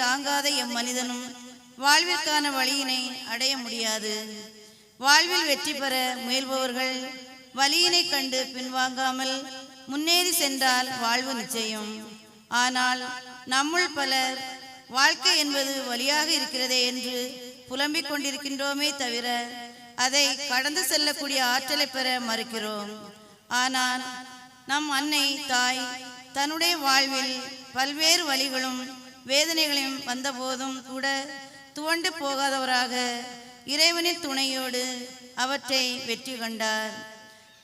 தாங்காத எம்மனிதனும் வாழ்விற்கான வழியினை அடைய முடியாது. வாழ்வில் வெற்றி பெற முயல்பவர்கள் வழியினை கண்டு பின்வாங்காமல் முன்னேறி சென்றால் வாழ்வு நிச்சயம். ஆனால் நம்முள் பலர் வாழ்க்கை என்பது வழியாக இருக்கிறதே என்று புலம்பிக் கொண்டிருக்கின்றோமே தவிர அதை கடந்து செல்லக்கூடிய ஆற்றலை பெற மறுக்கிறோம். ஆனால் நம் அன்னை தாய் தன்னுடைய வாழ்வில் பல்வேறு வழிகளும் வேதனைகளையும் வந்தபோதும் கூட துவண்டு போகாதவராக இறைவனின் துணையோடு அவற்றை வெற்றி கண்டார்.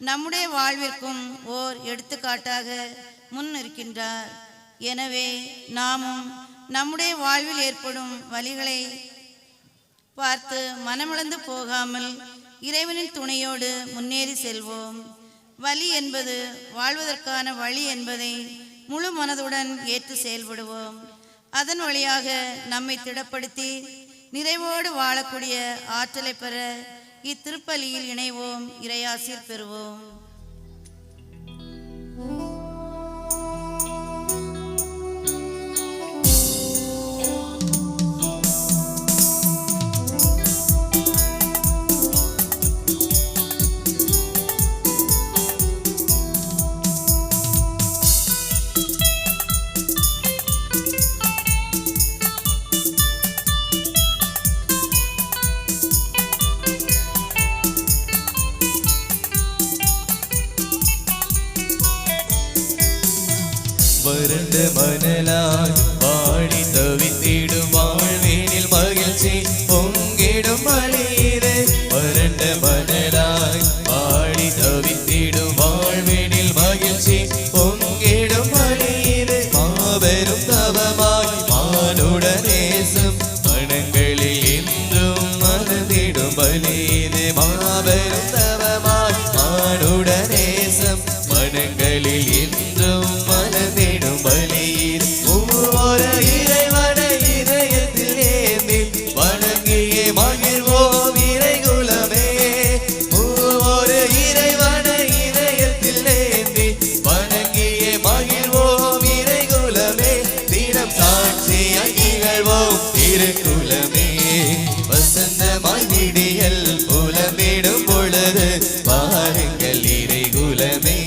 நம்முடைய வாழ்விற்கும் ஓர் எடுத்துக்காட்டாக முன் இருக்கின்றார். எனவே நாமும் நம்முடைய வாழ்வில் ஏற்படும் வழிகளை பார்த்து மனமிழந்து போகாமல் இறைவனின் துணையோடு முன்னேறி செல்வோம். வழி என்பது வாழ்வதற்கான வழி என்பதை முழு மனதுடன் ஏற்று செயல்படுவோம். அதன் வழியாக நம்மை திடப்படுத்தி நிறைவோடு வாழக்கூடிய ஆற்றலை பெற இத்திருப்பலியில் இணைவோம். இறையாசிர் பெறுவோம். வறண்ட மணலாய் வாடி தவித்திடும் வாழ்வேனில் மகிழ்ச்சி பொங்கிடும் மலையிலே. வறண்ட மணலாய் வாடி தவித்திடும் வாழ்வேனில் மகிழ்ச்சி பொங்கிடும் மலையிலே. மாபெரும் தவமாய் மானுட நேசம் மனங்களில் என்றும் மலர்ந்திடும் பலியிலே. மாபெரும் தவமாய் மானுட நேசம் மனங்களில் என்றும் மலர்ந்திடும் பலியில். ஒவ்வொரு இறைவனை இதயத்தில் ஏந்தி வணங்கியே மகிழ்வோம் இறைகுலமே. ஒவ்வொரு இறைவனை இதயத்தில் ஏந்தி வணங்கியே மகிழ்வோம் இறைகுலமே. தினம் சாட்சியாய் திகழ்வோம் திருக்குலமே. வசந்தமாய் விடியல் புலம்பிடும் பொழுது வாருங்கள் இறைகுலமே.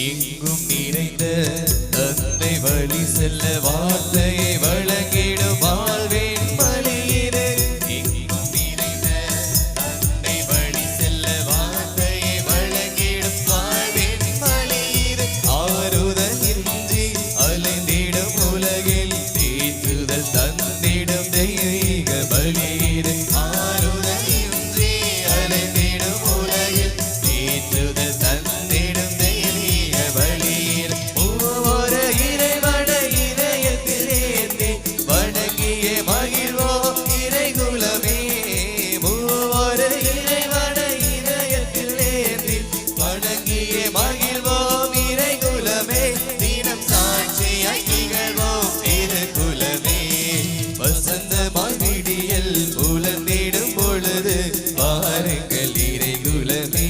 எங்கும் நிறைந்த தந்தை வழி செல்ல வார்த்தையை வழங்கிடும் வாழ்வின் பலியிலே. எங்கும் நிறைந்த தந்தை வழி செல்ல வார்த்தையை வழங்கிடும் வாழ்வின் பலியிலே. ஆறுதல் இன்றி அலைந்திடும் உலகில் தேற்றுதல் தந்திடும் தெய்வீக பலியிலே. ஆறுதல் இன்றி அலைந்திடும் உலகில் தேற்றுதல் தந்திடும் பலியில். ஒவ்வொரு இறைவனை இதயத்தில் ஏந்தி வணங்கியே மகிழ்வோம் இறைகுலமே. ஒவ்வொரு இறைவனை இதயத்தில் ஏந்தி வணங்கியே மகிழ்வோம் இறைகுலமே. தினம் சாட்சியாய் திகழ்வோம் திருக்குலமே. வசந்தமாய் விடியல் புலந்திடும் பொழுது வாருங்கள் இறைகுலமே.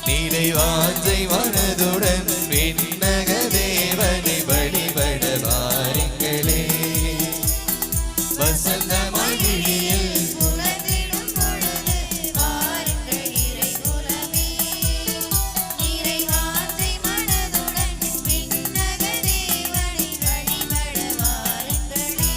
நிறைவாஞ்சை மனதுடன் விண்ணக தேவனை வழிபட வாருங்களே. வசந்தமாய் விடியல் புலந்திடும் பொழுது வாருங்கள் இறைகுலமே. நிறைவாஞ்சை மனதுடன் விண்ணக தேவனை வழிபட வாருங்களே.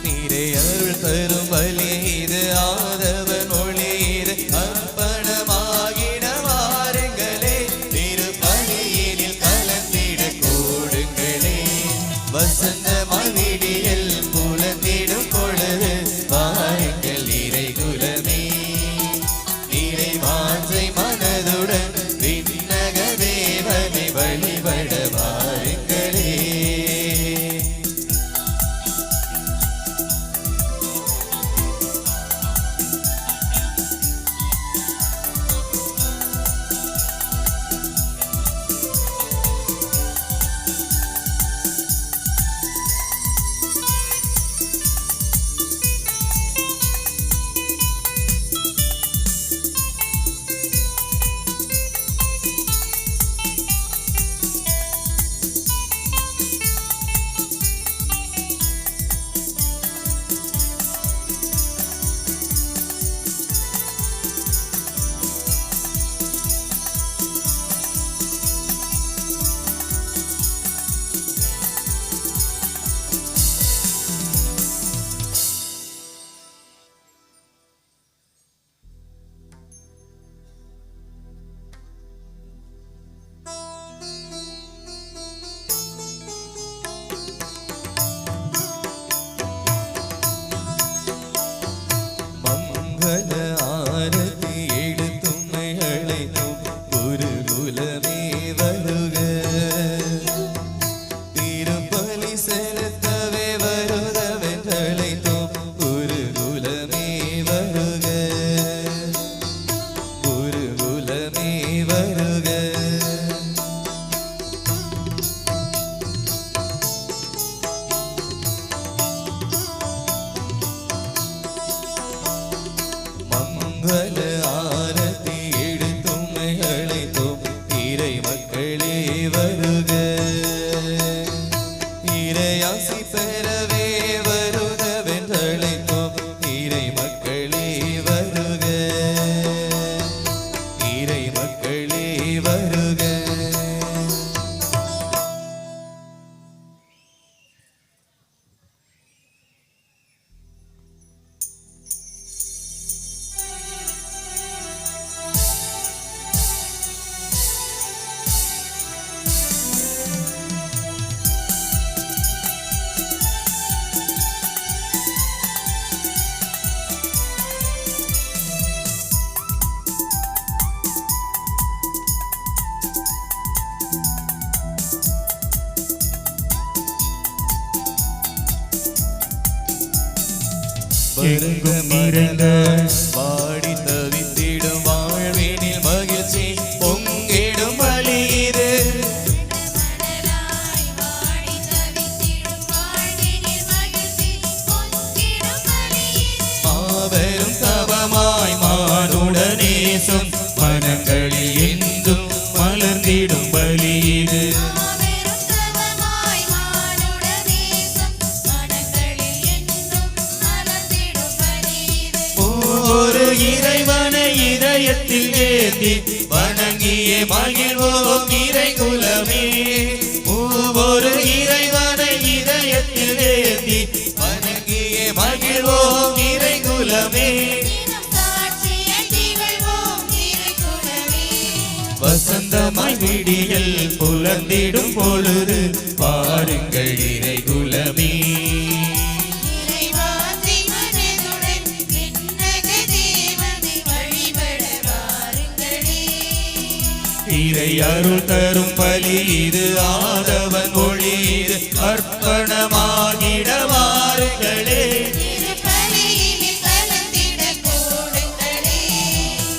நீரை அருள் தரும் பலி இது ஆதவன் ஒளி இது அர்ப்பணமாகிட வாருங்களே. திருப்பலியினில் கலந்திட கூடுங்களே. வசந்தமாய் விடியல் புலந்திடும் பொழுது வாருங்கள் இறைகுலமே. நிறைவாஞ்சை மனதுடன் விண்ணக தேவனை வழிபட வாருங்கள். எங்கும் நிறைந்த வாடி தவித்திடும் வாழ்வினில் மகிழ்ச்சி பொங்கிடும் பலி இது. மணலாய் வாடி தவித்திடும் வாழ்வினில் மகிழ்ச்சி பொங்கிடும் பலி இது. மாபெரும் தவமாய் மானுடனேசம் மனங்களில் என்றும் மலர்ந்திடும் பலி இது. மாபெரும் தவமாய் மானுட தேசம் மனங்களில் என்றும் மலர்ந்திடும் பலி இது. ஒரு இறைவனை இதயத்தில் ஏந்தி வணங்கிய மகிழ்வோம் இறை குலமே. ஒரு இறைவனை இதயத்தில் ஏந்தி வணங்கிய மகிழ்வோம் இறை குலமே. தினம் சாட்சியை திகழ்வோம் இறை குலமே. வசந்தமாய் விடியல் புலர்ந்திடும் பொழுது பாருங்கள் இறை குலமே. இறைவாசி மனதுடன் விண்ணக தேவனை வழிபட வாருங்களே. இறை அருள் தரும் பலி இது ஆதவன் ஒளி இது அர்ப்பணமாகிட வாருங்களே. திருப்பலியினில் கலந்திட கூடுங்களே.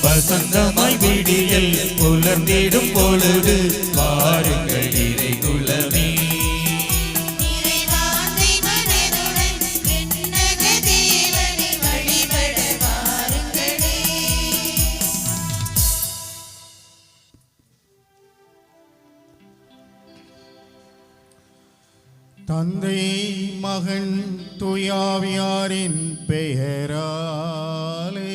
வசந்தமாய் விடியல் புலர்ந்திடும் பொழுது பாருங்கள் இறை குலமே. இறைவாசி மனதுடன் விண்ணக தேவனை வழிபட வாருங்களே. தந்தை மகன் தூயாவியாரின் பெயராலே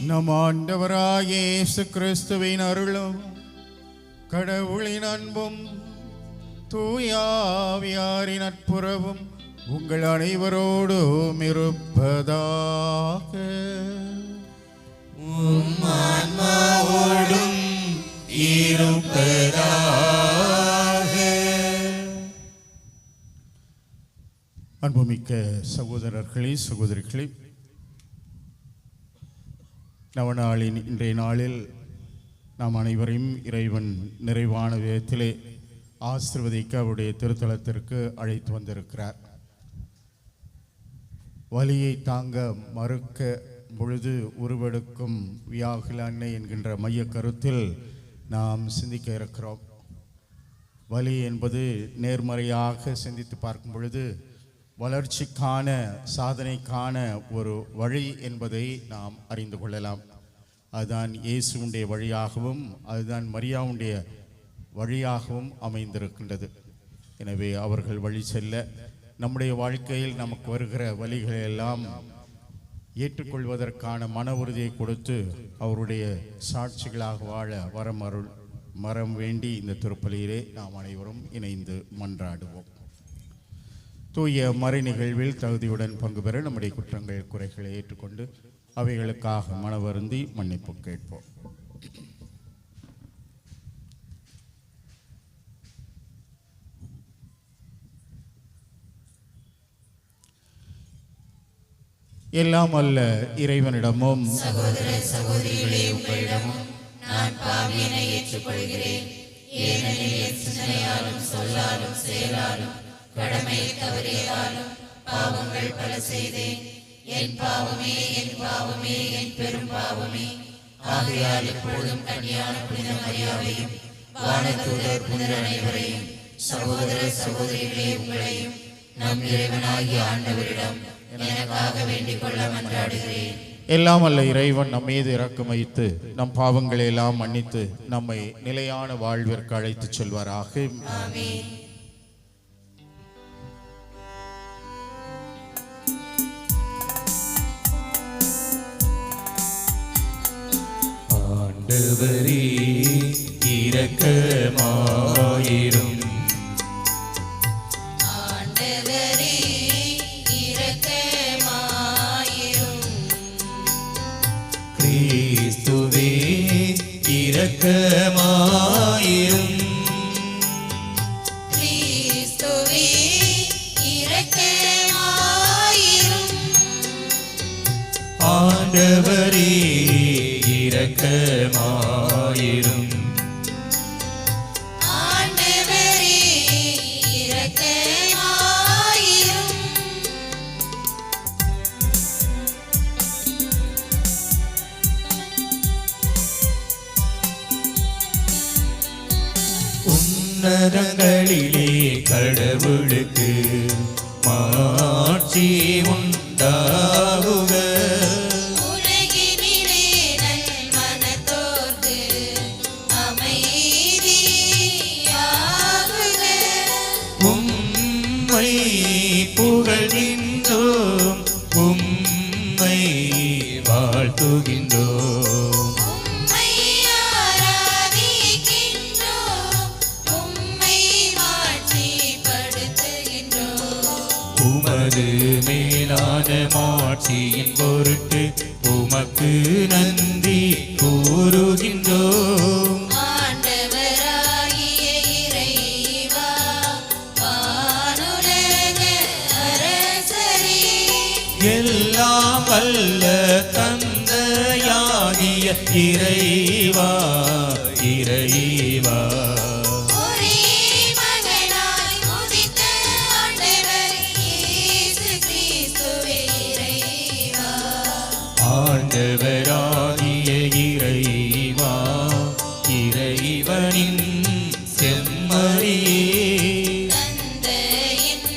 நம் ஆண்டவராகிய இயேசு கிறிஸ்துவின் அருளும் கடவுளின் அன்பும் தூயாவியாரின் நட்புறவும் உங்கள் அனைவரோடும் இருப்பதாக. ஆன்மாவோடும் இருப்பதாக. அன்புமிக்க சகோதரர்களே சகோதரிகளே, நவநாளின் இன்றைய நாளில் நாம் அனைவரையும் இறைவன் நிறைவான விதத்திலே ஆசீர்வதிக்க அவருடைய திருத்தலத்திற்கு அழைத்து வந்திருக்கிறார். வலியை தாங்க மறுக்க பொழுது உருவெடுக்கும் வியாகுல அன்னை என்கின்ற மைய கருத்தில் நாம் சிந்திக்க இருக்கிறோம். வலி என்பது நேர்மறையாக சிந்தித்து பார்க்கும் பொழுது வளர்ச்சிக்கான சாதனைக்கான ஒரு வழி என்பதை நாம் அறிந்து கொள்ளலாம். அதுதான் இயேசுவுடைய வழியாகவும் அதுதான் மரியாவுடைய வழியாகவும் அமைந்திருக்கின்றது. எனவே அவர்கள் வழி செல்ல நம்முடைய வாழ்க்கையில் நமக்கு வருகிற வழிகளை எல்லாம் ஏற்றுக்கொள்வதற்கான மன உறுதியை கொடுத்து அவருடைய சாட்சிகளாக வாழ மரம் வேண்டி இந்த திருப்பலியிலே நாம் அனைவரும் இணைந்து மன்றாடுவோம். தூய மறை நிகழ்வில் தகுதியுடன் பங்கு பெற நம்முடைய குற்றங்கள் குறைகளை ஏற்றுக்கொண்டு அவைகளுக்காக மனவருந்தி மன்னிப்பு கேட்போம். எல்லாம் அல்ல இறைவனிடமும் சகோதர சகோதரிகளே, உங்களிடமும் நான் பாவியனை ஏற்றுக்கொள்கிறேன். ஏனெனில் என் சிந்தனையாலும் சொல்லாலும் செயலாலும் கடமையை தவறியதாலும் பாவங்கள் பல செய்தேன். என் பாவமே என் பாவமே என் பெரும் பாவமே. ஆகையால் எப்பொழுதும் கன்னியான புனித மரியாதையும் வானதூதர் புனித அனைவரையும் சகோதர சகோதரிகளே உங்களையும் நம் இறைவனாகிய ஆண்டவரிடம் எனக்காக வேண்டிக் கொள்ள மன்றாடுகிறேன். எல்லாம் அல்ல இறைவன் நம் மீது இரக்கம் வைத்து நம் பாவங்களை எல்லாம் மன்னித்து நம்மை நிலையான வாழ்விற்கு அழைத்துச் செல்வாராக. ஆமென். ஆண்டவரே இரக்கமாயிரும். ஆண்டவரே இரக்கமாயிரும். கிறிஸ்துவே இரக்கமாயிரும். கிறிஸ்துவே இரக்கமாயிரும். ஆண்டவரே இரக்கமாயிரும். ஆண்டவரே உன்னதங்களிலே கடவுளுக்கு மாட்சி உண்டாகுக. உலகினிலே நல் மனத்தோர்க்கு அமைதியாகுக. உம்மை புகழ்கின்றோம், உம்மை வாழ்த்துகின்றோம். உம்மை ஆராதிக்கின்றோம், உம்மை மாட்சிப்படுத்துகின்றோம். உமது மேலான மாட்சியின் பொருட்டு உமக்கு நன்றி கூறுகின்றோம். ஆண்டவராகிய இறைவா, வானுலக அரசரே, எல்லாம் வல்ல தந்தையாகிய இறைவா, இறைவா, ஒரே மகனாய் உதித்த ஆண்டவர் இயேசு கிறிஸ்துவே இறைவா, ஆண்டவராகிய இறைவா, இறைவனின் செம்மறியே, தந்தையின்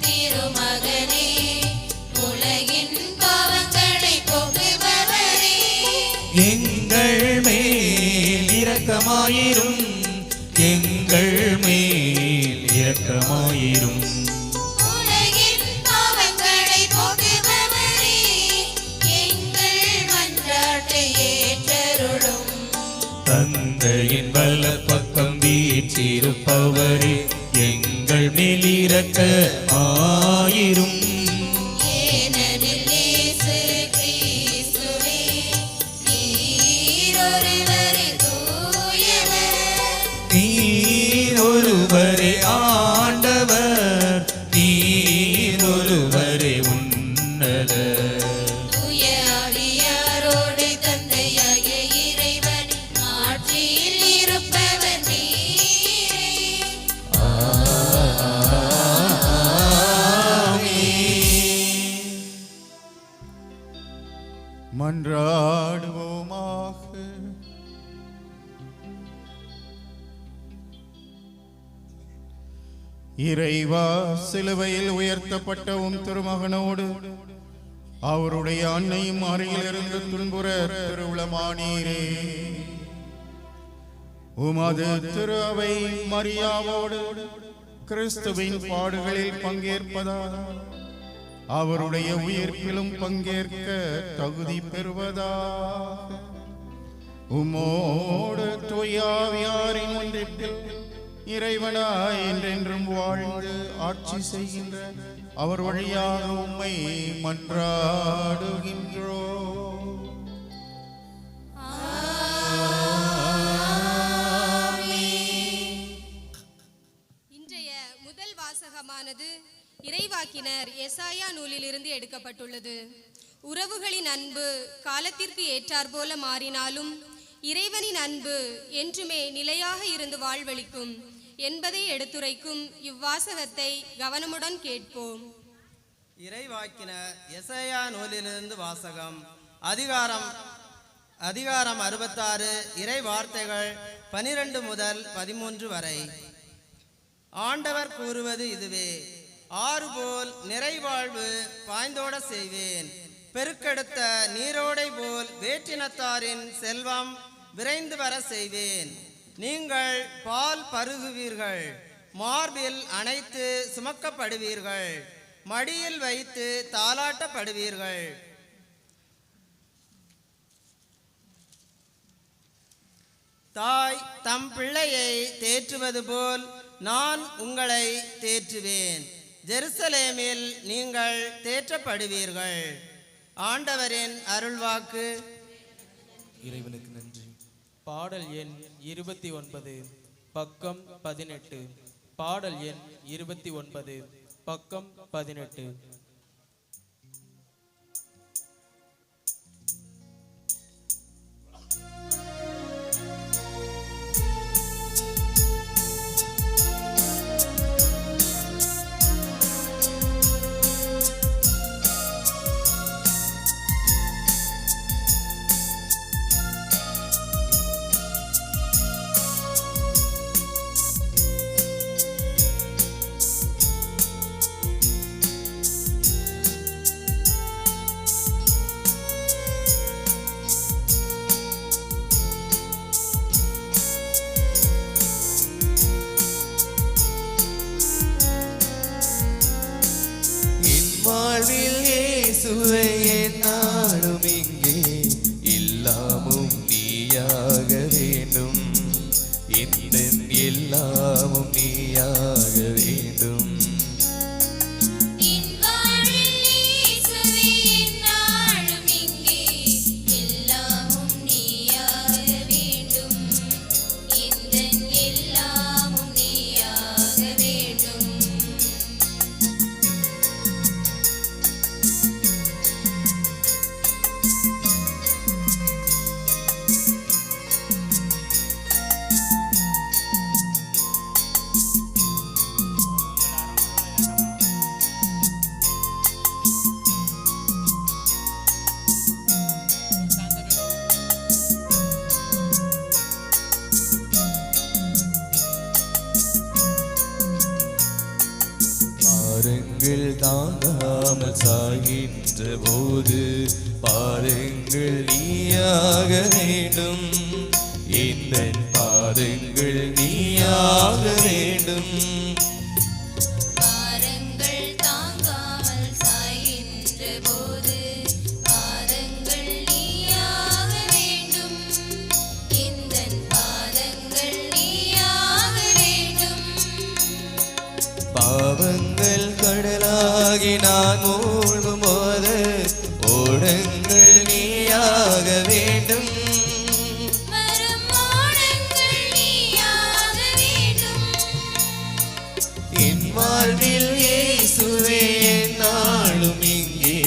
திருமகனே, உலகின் பாவங்களை போக்குபவரே, எங்கள் மேல் இரக்கமாயிரும், எங்கள் மேல் இரக்கமாயிரும். உலகின் பாவங்களை போக்குபவரே, எங்கள் மன்றாட்டை ஏற்றருளும். தந்தையின் வலப்பக்கம் வீற்றிருப்பவரே, எங்கள் மேல் இரக்கமாயிரும். ஏனெனில் இயேசு கிறிஸ்துவே, நீர் ஒருவரே தூயவர், நீர் ஒருவரே ஆண்டவர், நீர் ஒருவரே உன்னதர். தூய ஆவியாரோடு தந்தையாகிய இறைவன் ஆட்சியில் இருப்பவர் நீரே. மன்றாடுவோமாக. இறைவா, சிலுவையில் உயர்த்தப்பட்ட உம் திருமகனோடு அவருடைய அன்னையும் அருகில் இருந்து துன்புற திருவுளமானீரே. உமது திரு அவை மரியாவோடு கிறிஸ்துவின் பாடுகளில் பங்கேற்பதால் அவருடைய உயிர்ப்பிலும் பங்கேற்க தகுதி பெறுவதாக உம்மோடு தூயாவியாரின் ஒன்றிப்பில் இறைவனாய் என்றென்றும் வாழ்ந்து ஆட்சி செய்கின்ற அவர் வழியாக உம்மை மன்றாடுகின்றோம். இன்றைய முதல் வாசகமானது இறைவாக்கினர் எசாயா நூலிலிருந்து எடுக்கப்பட்டுள்ளது. உறவுகளின் அன்பு காலத்திற்கு ஏற்றாற்போல மாறினாலும் இறைவனின் அன்பு என்றுமே நிலையாக இருந்து வாழ்வளிக்கும் என்பதை எடுத்துரைக்கும் இவ்வாசகத்தை கவனமுடன் கேட்போம். இறைவாக்கினர் எசாயா நூலிலிருந்து வாசகம். அதிகாரம் 66, இறை வார்த்தைகள் 12 முதல் 13 வரை. ஆண்டவர் கூறுவது இதுவே: ஆறு போல் நிறைவாழ்வு பாய்ந்தோட செய்வேன், பெருக்கெடுத்த நீரோடை போல் வேற்றினத்தாரின் செல்வம் விரைந்து வர செய்வேன். நீங்கள் பால் பருகுவீர்கள், மார்பில் அணைத்து சுமக்கப்படுவீர்கள், மடியில் வைத்து தாலாட்டப்படுவீர்கள். தாய் தம் பிள்ளையை தேற்றுவது போல் நான் உங்களை தேற்றுவேன். ஜெருசலேமில் நீங்கள் தேற்றப்படுவீர்கள். ஆண்டவரின் அருள்வாக்கு. இறைவனுக்கு நன்றி. பாடல் எண் 29, பக்கம் 18. பாடல் எண் 29, பக்கம் 18. நீயாக வேண்டும், இந்த எல்லாமும் நீயாக வேண்டும். என் வாழ்வில் இயேசுவே எந்நாளும் இங்கே எல்லாமும் நீயாக வேண்டும், எந்தன் எல்லாமும் நீயாக வேண்டும். பாருங்கள் தாங்காமல் சாகின்ற போது பாருங்கள் நீயாக வேண்டும், இந்த பாருங்கள் நீயாக வேண்டும். பாரங்கள் தாங்காமல் சாய்கின்ற போது பாதங்கள் நீயாக வேண்டும், எந்தன் பாதங்கள் நீயாக வேண்டும். பாவங்கள் கடலாகி நான் மூழ்கும் போது ஓடங்கள் நீயாக வேண்டும், வரும் ஓடங்கள் நீயாக வேண்டும். என் வாழ்வில் இயேசுவே எந்நாளும் இங்கே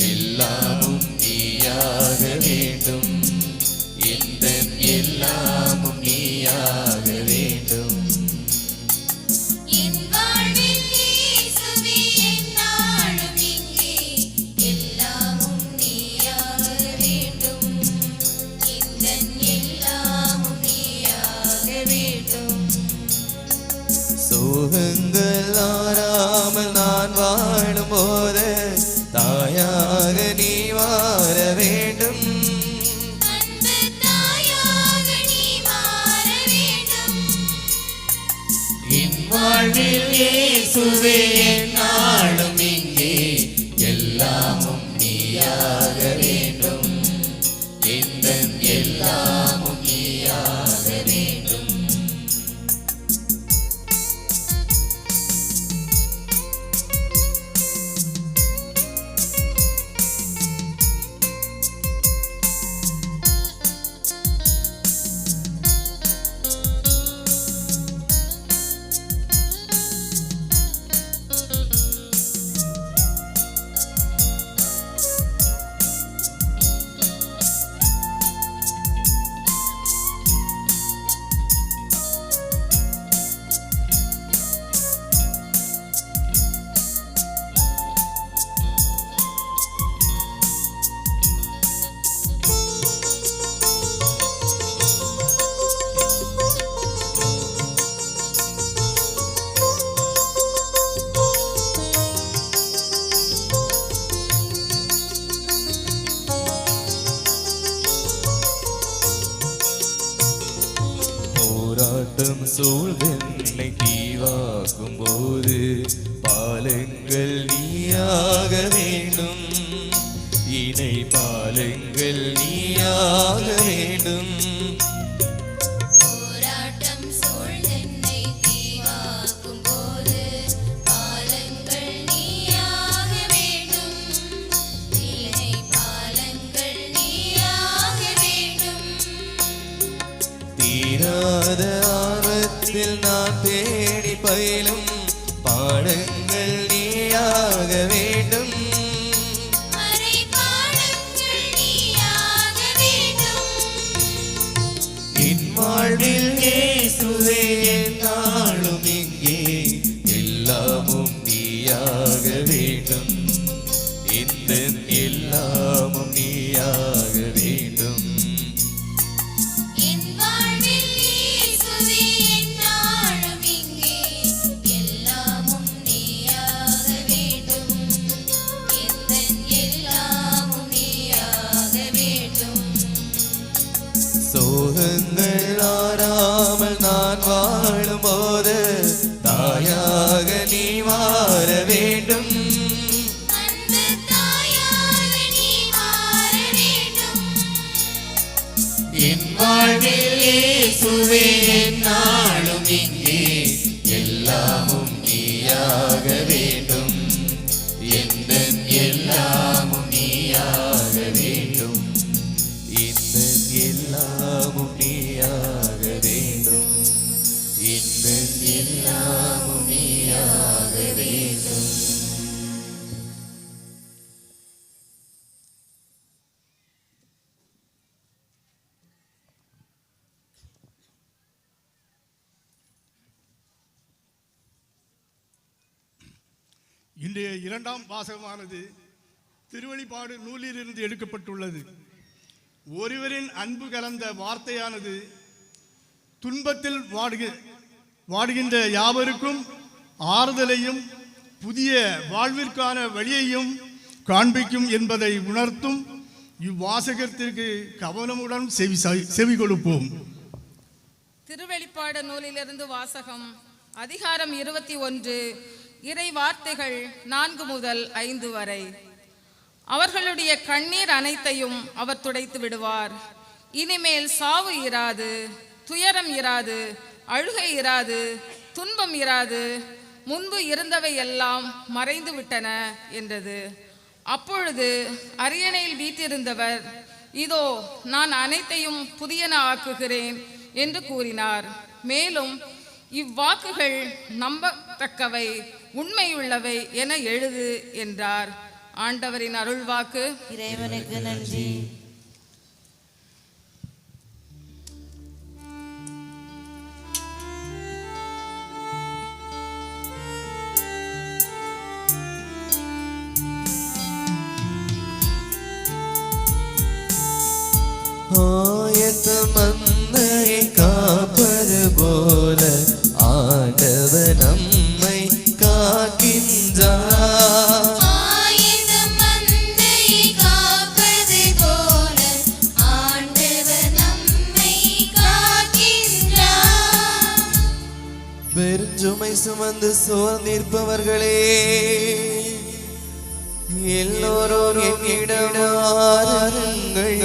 எல்லாமும் நீயாக வேண்டும், இந்த எல்லாமும் நீயாக வேண்டும். என் வாழ்வில் இயேசுவே எந்நாளும் இங்கே எல்லாமும் நீயாக வேண்டும், எந்தன் எல்லாமும் நீயாக வேண்டும். சோகங்கள் ஆறாமல் நான் வாழும் போது தாயாக நீ வாழ வேண்டும், அன்பு தாயாக நீ மாற வேண்டும். என் வாழ்வில் இயேசுவே எந்நாளும் இங்கே எல்லாமும் நீயாக வேண்டும், இந்த எல்லாமும் நீயாக வேண்டும். போராட்டம் சூழ்ந்தென்னை தீவாக்கும் போது பாலங்கள் நீயாக வேண்டும், இணை பாலங்கள் நீயாக வேண்டும். போராட்டம் சூழ்ந்தென்னை தீவாக்கும் போது பாலங்கள் நீயாக வேண்டும், இணை பாலங்கள் நீயாக வேண்டும். தீராத ஆபத்தில் நான் தேடி பயிலும் பாடங்கள் நீயாக வேண்டும், மறை பாலங்கள் நீயாக வேண்டும். என் வாழ்வில் இயேசுவே எந்நாளும் இங்கே எல்லாமும் நீயாக வேண்டும், இந்த எல்லாமும் நீயாக வேண்டும். என் வாழ்வில் இயேசுவே எந்நாளும் இங்கே எல்லாமும் நீயாக வேண்டும், எந்தன் எல்லாமும் நீயாக வேண்டும். சோகங்கள் ஆறாமல் நான் வாழும் போது தாயாக நீ மாற வேண்டும், அன்பு தாயாக நீ மாற வேண்டும். என் வாழ்வில் இயேசுவே என்னாலும் இங்கே எல்லாமும் நீயாக வேண்டும். எந்த எல்லாமும் நீயாக வேண்டும். இந்த எல்லாமும் நீயாக வேண்டும். இந்த எல்லாமும் நீயாக வேண்டும். இன்றைய இரண்டாம் வாசகமானது திருவெளிப்பாடு நூலிலிருந்து எடுக்கப்பட்டுள்ளது. ஒருவரின் அன்பு கலந்த வார்த்தையானது துன்பத்தில் வாடுகின்ற யாவருக்கும் ஆறுதலையும் புதிய வாழ்விற்கான வழியையும் காண்பிக்கும் என்பதை உணர்த்தும் இவ்வாசகத்திற்கு கவனமுடன் செவி கொடுப்போம். திருவெளிப்பாடு நூலிலிருந்து வாசகம். அதிகாரம் 21, இறை வார்த்தைகள் 4 முதல் 5 வரை. அவர்களுடைய கண்ணீர் அனைத்தையும் அவர் துடைத்து விடுவார். இனிமேல் சாவு இராது, துயரம் இராது, அழுகை இராது, துன்பம் இராது, முன்பு இருந்தவை எல்லாம் மறைந்து விட்டன என்றது. அப்பொழுது அரியணையில் வீற்றிருந்தவர், இதோ நான் அனைத்தையும் புதியன ஆக்குகிறேன் என்று கூறினார். மேலும் இவ்வாக்குகள் நம்பத்தக்கவை, உண்மையுள்ளவை என எழுது என்றார். ஆண்டவரின் அருள்வாக்கு. இறைவனுக்கு நன்றி. ஆயத்தமந்தையை காப்பது போல ஆண்டவர் நம்மை காக்கின்றார். ஆயிரம் மந்தையை காப்பது போல ஆண்டவர் நம்மை காக்கின்றார். பெருஞ்சுமை சுமந்து சோர்ந்திருப்பவர்களே, எல்லோரும் என்னிடம் வாருங்கள்,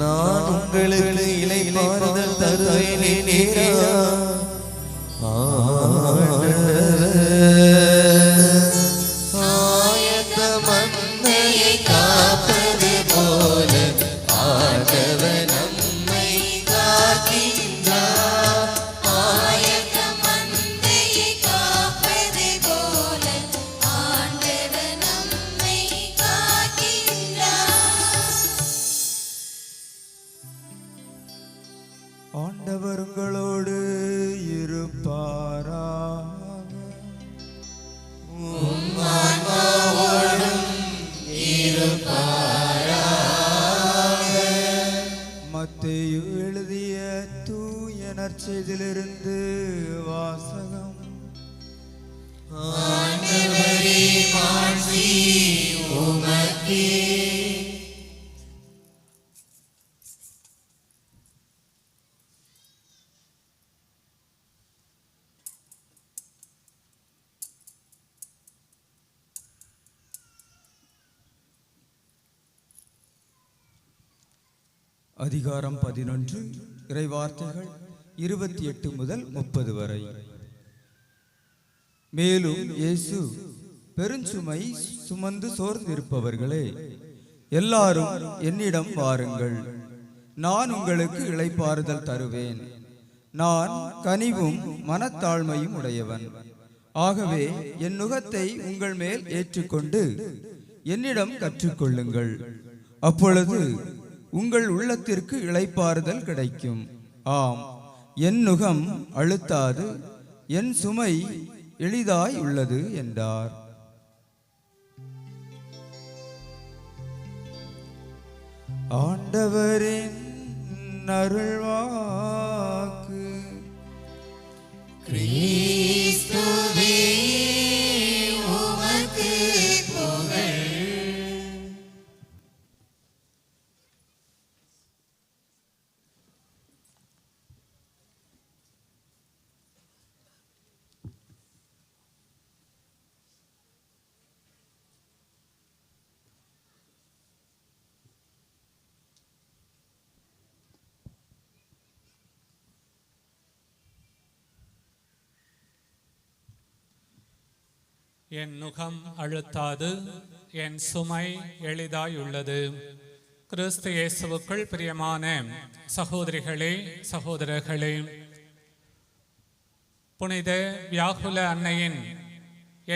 நான் உங்களுக்கு இளைப்பாறுதல் தருவேனே. நேரா ஆயத்த மந்தையை காப்பது போல ஆண்டவர் நம்மை காக்கின்றார். ஆயிரம் மந்தையை காப்பது போல ஆண்டவர் நம்மை காக்கின்றார். ஆண்டவர் உங்களோடு இருப்பாராக. மத்தேயு எழுதிய தூய நற்செய்தியிலிருந்து வாசகம். ஆண்டவரே மாட்சி உமக்கே. அதிகாரம் 11, இறைவார்த்தைகள் 28 முதல் 30 வரை. மேலும் இயேசு, பெருஞ்சுமை சுமந்து சோர்ந்திருப்பவர்களே, எல்லாரும் என்னிடம் வாருங்கள், நான் உங்களுக்கு இளைப்பாறுதல் தருவேன். நான் கனிவும் மனத்தாழ்மையும் உடையவன். ஆகவே என் நுகத்தை உங்கள் மேல் ஏற்றுக்கொண்டு என்னிடம் கற்றுக்கொள்ளுங்கள். அப்பொழுது உங்கள் உள்ளத்திற்கு இளைப்பாறுதல் கிடைக்கும். ஆம், என் நுகம் அழுத்தாது, என் சுமை எளிதாய் உள்ளது என்றார். ஆண்டவரின் அருள்வாக்கு. கிறிஸ்துவே உமக்கு புகழ். என் நுகம் அழுத்தாது, என் சுமை எளிதாயுள்ளது. கிறிஸ்து இயேசுவுக்குள் பிரியமான சகோதரிகளே, சகோதரர்களே, புனித வியாகுல அன்னையின்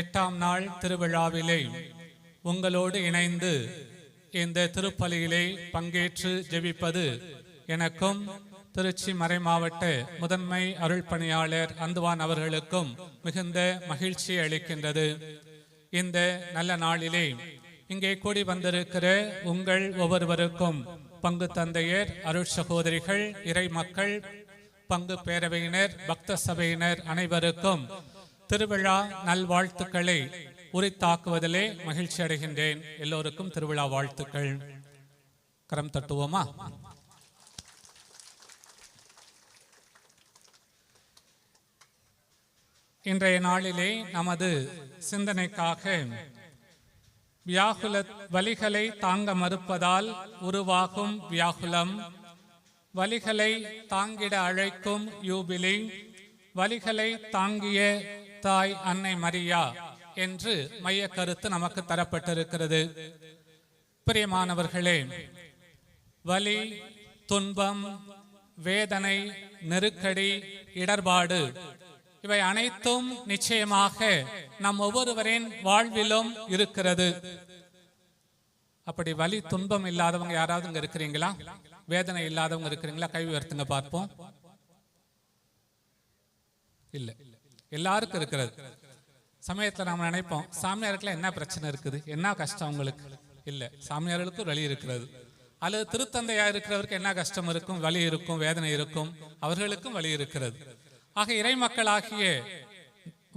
8ஆம் நாள் திருவிழாவிலே உங்களோடு இணைந்து இந்த திருப்பலியிலே பங்கேற்று ஜெபிப்பது எனக்கும் திருச்சி மறைமாவட்ட முதன்மை அருள் பணியாளர் அந்துவான் அவர்களுக்கும் மிகுந்த மகிழ்ச்சி அளிக்கின்றது. இந்த நல்ல நாளிலே இங்கே கூடி வந்திருக்கிற உங்கள் ஒவ்வொருவருக்கும் பங்கு தந்தையர், அருள் சகோதரிகள், இறை மக்கள், பங்கு பேரவையினர், பக்த சபையினர் அனைவருக்கும் திருவிழா நல்வாழ்த்துக்களை உரித்தாக்குவதிலே மகிழ்ச்சி அடைகின்றேன். எல்லோருக்கும் திருவிழா வாழ்த்துக்கள். கரம் தட்டுவோமா? இன்றைய நாளிலே நமது சிந்தனைக்காக வியாகுல வலிகளை தாங்க மறுப்பதால் உருவாகும் வியாகுலம், வலிகளை தாங்கிட அழைக்கும் யூபிலி, வலிகளை தாங்கிய தாய் அன்னை மரியா என்று மைய கருத்து நமக்கு தரப்பட்டிருக்கிறது. பிரியமானவர்களே, வலி, துன்பம், வேதனை, நெருக்கடி, இடர்பாடு இவை அனைத்தும் நிச்சயமாக நம் ஒவ்வொருவரின் வாழ்விலும் இருக்கிறது. அப்படி வலி துன்பம் இல்லாதவங்க யாராவது இங்க இருக்கிறீங்களா? வேதனை இல்லாதவங்க இருக்கிறீங்களா? கை உயர்த்துங்க பார்ப்போம். இல்ல, எல்லாருக்கும் இருக்கிறது. சமயத்துல நாம நினைப்போம், சாமியாருக்குலாம் என்ன பிரச்சனை இருக்குது, என்ன கஷ்டம் உங்களுக்கு? இல்ல, சாமியார்களுக்கும் வலி இருக்கிறது. அல்லது திருத்தந்தையா இருக்கிறவருக்கு என்ன கஷ்டம் இருக்கும், வலி இருக்கும், வேதனை இருக்கும், அவர்களுக்கும் வலி இருக்கிறது. ஆக இறை மக்களாகிய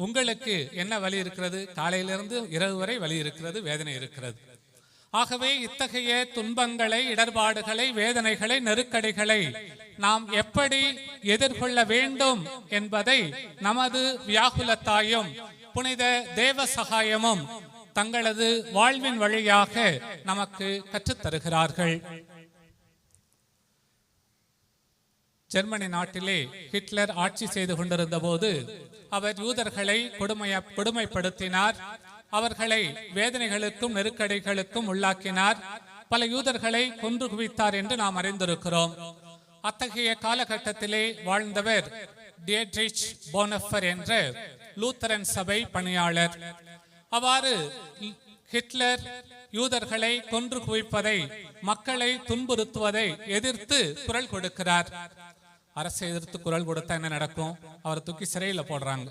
உங்களுக்கு என்ன வலி இருக்கிறது? காலையிலிருந்து இரவு வரை வலி இருக்கிறது, வேதனை இருக்கிறது. ஆகவே இத்தகைய துன்பங்களை, இடர்பாடுகளை, வேதனைகளை, நெருக்கடிகளை நாம் எப்படி எதிர்கொள்ள வேண்டும் என்பதை நமது வியாகுலத்தாயும் புனித தேவ சகாயமும் தங்களது வாழ்வின் வழியாக நமக்கு கற்றுத்தருகிறார்கள். ஜெர்மனி நாட்டிலே ஹிட்லர் ஆட்சி செய்து கொண்டிருந்த போது அவர் யூதர்களை கொடுமைப்படுத்தினார். அவர்களை வேதனைகளுக்கும் நெருக்கடிகளுக்கும் உள்ளாக்கினார். பல யூதர்களை கொன்று குவித்தார் என்று நாம் அறிந்திருக்கிறோம். அத்தகைய காலகட்டத்திலே வாழ்ந்தவர் டியட்ரிச் போனஃபர் என்ற லூத்தரன் சபை பணியாளர். அவ்வாறு ஹிட்லர் யூதர்களை கொன்று குவிப்பதை, மக்களை துன்புறுத்துவதை எதிர்த்து குரல் கொடுக்கிறார். அரசை எதிர்த்து குரல் கொடுத்தா என்ன நடக்கும்? அவரை தூக்கி சிறையில போடுறாங்க.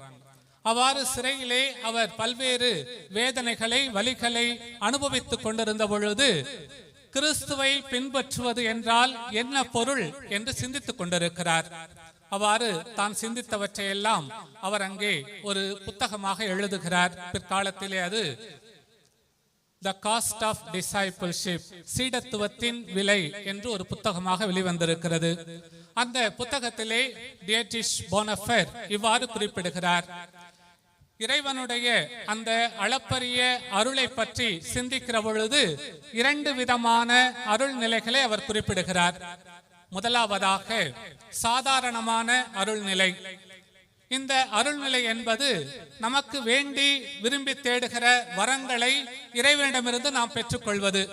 அவ்வாறு சிறையிலே அவர் பல்வேறு வேதனைகளை, வலிகளை அனுபவித்துக் கொண்டிருந்த பொழுது கிறிஸ்துவை பின்பற்றுவது என்றால் என்ன பொருள் என்று சிந்தித்துக் கொண்டிருக்கிறார். அவ்வாறு தான் சிந்தித்தவற்றையெல்லாம் அவர் அங்கே ஒரு புத்தகமாக எழுதுகிறார். பிற்காலத்திலே அது The Cost of Discipleship, சீடத்துவத்தின் விலை என்று ஒரு புத்தகமாக வெளிவந்திருக்கிறது. அந்த புத்தகத்திலே டியட்ரிச் போனஃபர் இவ்வாறு குறிப்பிடுகிறார். இறைவனுடைய அந்த அளப்பரிய அருளை பற்றி சிந்திக்கிற பொழுது 2 விதமான அருள் நிலைகளை அவர் குறிப்பிடுகிறார். முதலாவதாக சாதாரணமான அருள்நிலை. இந்த அருள்நிலை என்பது நமக்கு வேண்டி விரும்பி தேடுகிற வரங்களை இறைவனிடமிருந்து நாம் பெற்றுக்கொள்வது.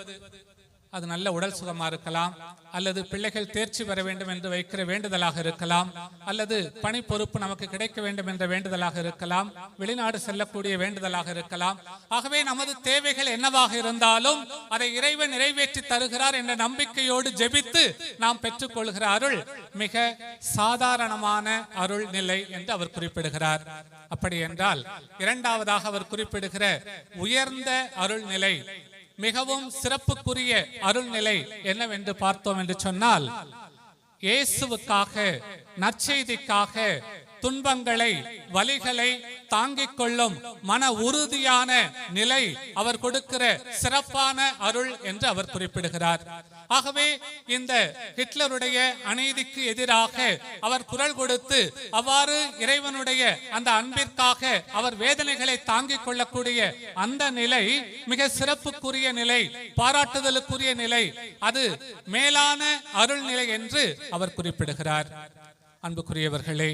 அது நல்ல உடல் சுகமா இருக்கலாம், அல்லது பிள்ளைகள் தேர்ச்சி பெற வேண்டும் என்று வைக்கிற வேண்டுதலாக இருக்கலாம், அல்லது பணி பொறுப்பு நமக்கு கிடைக்க வேண்டும் என்ற வேண்டுதலாக இருக்கலாம், வெளிநாடு செல்லக்கூடிய வேண்டுதலாக இருக்கலாம். ஆகவே நமது தேவைகள் என்னவாக இருந்தாலும் அதை இறைவன் நிறைவேற்றி தருகிறார் என்ற நம்பிக்கையோடு ஜெபித்து நாம் பெற்றுக்கொள்கிற அருள் மிக சாதாரணமான அருள் நிலை என்று அவர் குறிப்பிடுகிறார். அப்படி என்றால் இரண்டாவதாக அவர் குறிப்பிடுகிற உயர்ந்த அருள் நிலை, மிகவும் சிறப்புக்குரிய அருள்நிலை என்னவென்று பார்த்தோம் என்று சொன்னால், இயேசுவுக்காக, நற்செய்திக்காக துன்பங்களை, வலிகளை தாங்கிக் கொள்ளும் மன உறுதியான நிலை அவர் கொடுக்கிற சிறப்பான அருள் என்று அவர் குறிப்பிடுகிறார். ஆகவே இந்த ஹிட்லருடைய அநீதிக்கு எதிராக அவர் குரல் கொடுத்து அவ்வாறு இறைவனுடைய அந்த அன்பிற்காக அவர் வேதனைகளை தாங்கிக் கொள்ளக்கூடிய அந்த நிலை மிக சிறப்புக்குரிய நிலை, பாராட்டுதலுக்குரிய நிலை, அது மேலான அருள் நிலை என்று அவர் குறிப்பிடுகிறார். அன்புக்குரியவர்களே,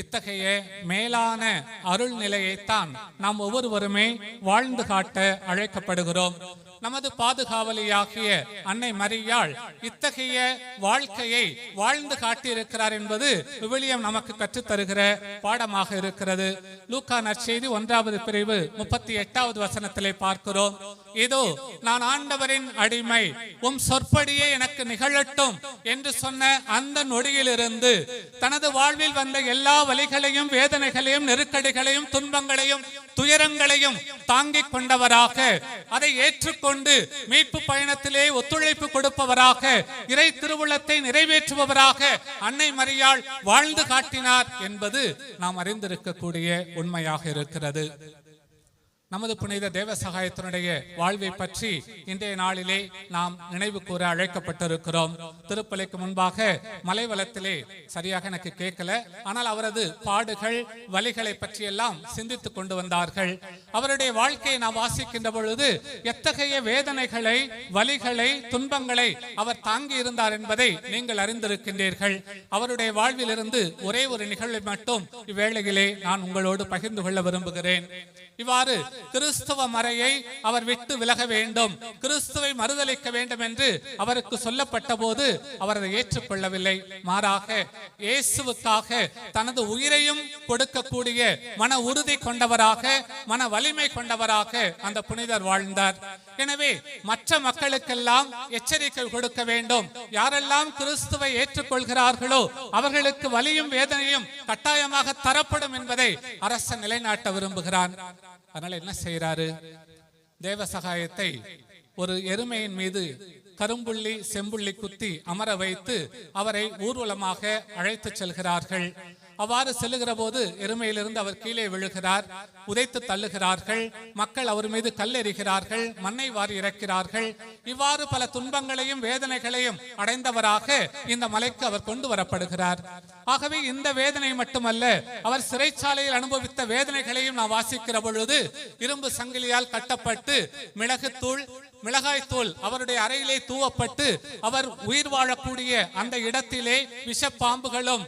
இத்தகைய மேலான அருள் நிலையைத்தான் நாம் ஒவ்வொருவருமே வாழ்ந்து காட்ட அழைக்கப்படுகிறோம். நமது பாதுகாவலியாகிய அன்னை மரியாள் இத்தகைய வாழ்க்கையை வாழ்ந்து காட்டியிருக்கிறார் என்பது விவிலியம் நமக்கு கற்றுத்தருகிற பாடமாக இருக்கிறது. லூக்கா நற்செய்தி 1வது பிரிவு 38வது வசனத்திலே பார்க்கிறோம், இதோ நான் ஆண்டவரின் அடிமை, உம் சொற்படியே எனக்கு நிகழட்டும் என்று சொன்ன அந்த நொடியிலிருந்து தனது வாழ்வில் வந்த எல்லா வலிகளையும், வேதனைகளையும், நெருக்கடிகளையும், துன்பங்களையும், துயரங்களையும் தாங்கிக் கொண்டவராக, அதை ஏற்றுக்கொண்டு மீட்பு பயணத்திலே ஒத்துழைப்பு கொடுப்பவராக, இறை திருவுள்ளத்தை நிறைவேற்றுபவராக அன்னை மரியாள் வாழ்ந்து காட்டினார் என்பது நாம் அறிந்திருக்கக்கூடிய உண்மையாக இருக்கிறது. நமது புனித தேவசகாயத்தினுடைய வாழ்வை பற்றி இன்றைய நாளிலே நாம் நினைவு கூற அழைக்கப்பட்டிருக்கிறோம். திருப்பலிக்கு முன்பாக மலைவலத்திலே சரியாக எனக்கு கேட்கல, ஆனால் அவரது பாடுகள், வலிகளை பற்றியெல்லாம் சிந்தித்துக் கொண்டு வந்தார்கள். அவருடைய வாழ்க்கையை நாம் வாசிக்கின்ற பொழுது எத்தகைய வேதனைகளை, வலிகளை, துன்பங்களை அவர் தாங்கி இருந்தார் என்பதை நீங்கள் அறிந்திருக்கின்றீர்கள். அவருடைய வாழ்விலிருந்து ஒரே ஒரு நிகழ்வை மட்டும் இவ்வேளையிலே நான் உங்களோடு பகிர்ந்து கொள்ள விரும்புகிறேன். இவ்வாறு கிறிஸ்துவ மறையை அவர் விட்டு விலக வேண்டும், கிறிஸ்துவை மறுதலிக்க வேண்டும் என்று அவருக்கு சொல்லப்பட்ட போது அவர் அதை ஏற்றுக்கொள்ளவில்லை. மாறாக இயேசுவுக்காக தனது உயிரையும் கொடுக்கக்கூடிய மன உறுதி கொண்டவராக, மன வலிமை கொண்டவராக அந்த புனிதர் வாழ்ந்தார். எனவே மற்ற மக்களுக்கெல்லாம் எச்சரிக்கை கொடுக்க வேண்டும். யாரெல்லாம் கிறிஸ்துவை ஏற்றுக்கொள்கிறார்களோ அவர்களுக்கு வலியும் வேதனையும் கட்டாயமாக தரப்படும் என்பதை அரசன் நிலைநாட்ட விரும்புகிறான். அதனால என்ன செய்யறாரு? தேவசகாயத்தை ஒரு எருமையின் மீது கரும்புள்ளி, செம்புள்ளி குத்தி அமர வைத்து அவரை ஊர்வலமாக அழைத்து செல்கிறார்கள். அவ்வாறு செல்லுகிற போது எருமையிலிருந்து அவர் கீழே விழுகிறார். உதைத்து தள்ளுகிறார்கள். மக்கள் அவர் மீது கல்லெறிகிறார்கள், மண்ணை வாரி இறக்கிறார்கள். இவ்வாறு பல துன்பங்களையும் வேதனைகளையும் அடைந்தவராக இந்த மலைக்கு அவர் கொண்டு வரப்படுகிறார். ஆகவே இந்த வேதனை மட்டுமல்ல, அவர் சிறைச்சாலையில் அனுபவித்த வேதனைகளையும் நாம் வாசிக்கிற பொழுது இரும்பு சங்கிலியால் கட்டப்பட்டு மிளகாய்த்தூள் அவருடைய அறையிலே தூவப்பட்டு அவர் உயிர் வாழக்கூடிய அந்த இடத்திலே விஷப்பாம்புகளும்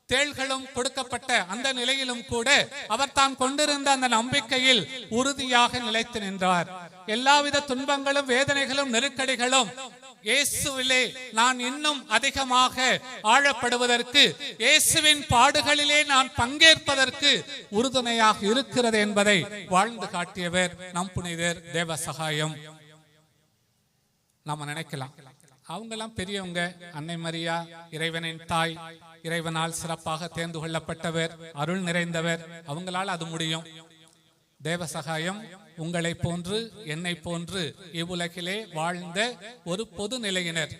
தேள்களும் கொடுக்கப்பட்ட அந்த நிலையிலும் கூட அவர் தான் கொண்டிருந்த அந்த நம்பிக்கையில் உறுதியாக நிலைத்து நின்றார். எல்லாவித துன்பங்களும், வேதனைகளும், நெருக்கடிகளும் இயேசுவிலே நான் இன்னும் அதிகமாக ஆழப்படுவதற்கு, இயேசுவின் பாடுகளிலே நான் பங்கேற்பதற்கு உறுதுணையாக இருக்கிறது என்பதை வாழ்ந்து காட்டியவர் நம் புனிதர் தேவசகாயம். நாம நினைக்கலாம், அவங்கெல்லாம் பெரியவங்க, அன்னை மரியா இறைவனின் தாய், இறைவனால் சிறப்பாக தேர்ந்து கொள்ளப்பட்டவர், அருள் நிறைந்தவர், அவங்களால் அது முடியும். தேவசகாயம் உங்களை போன்று, என்னை போன்று இவ்வுலகிலே வாழ்ந்த ஒரு பொது நிலையினர்.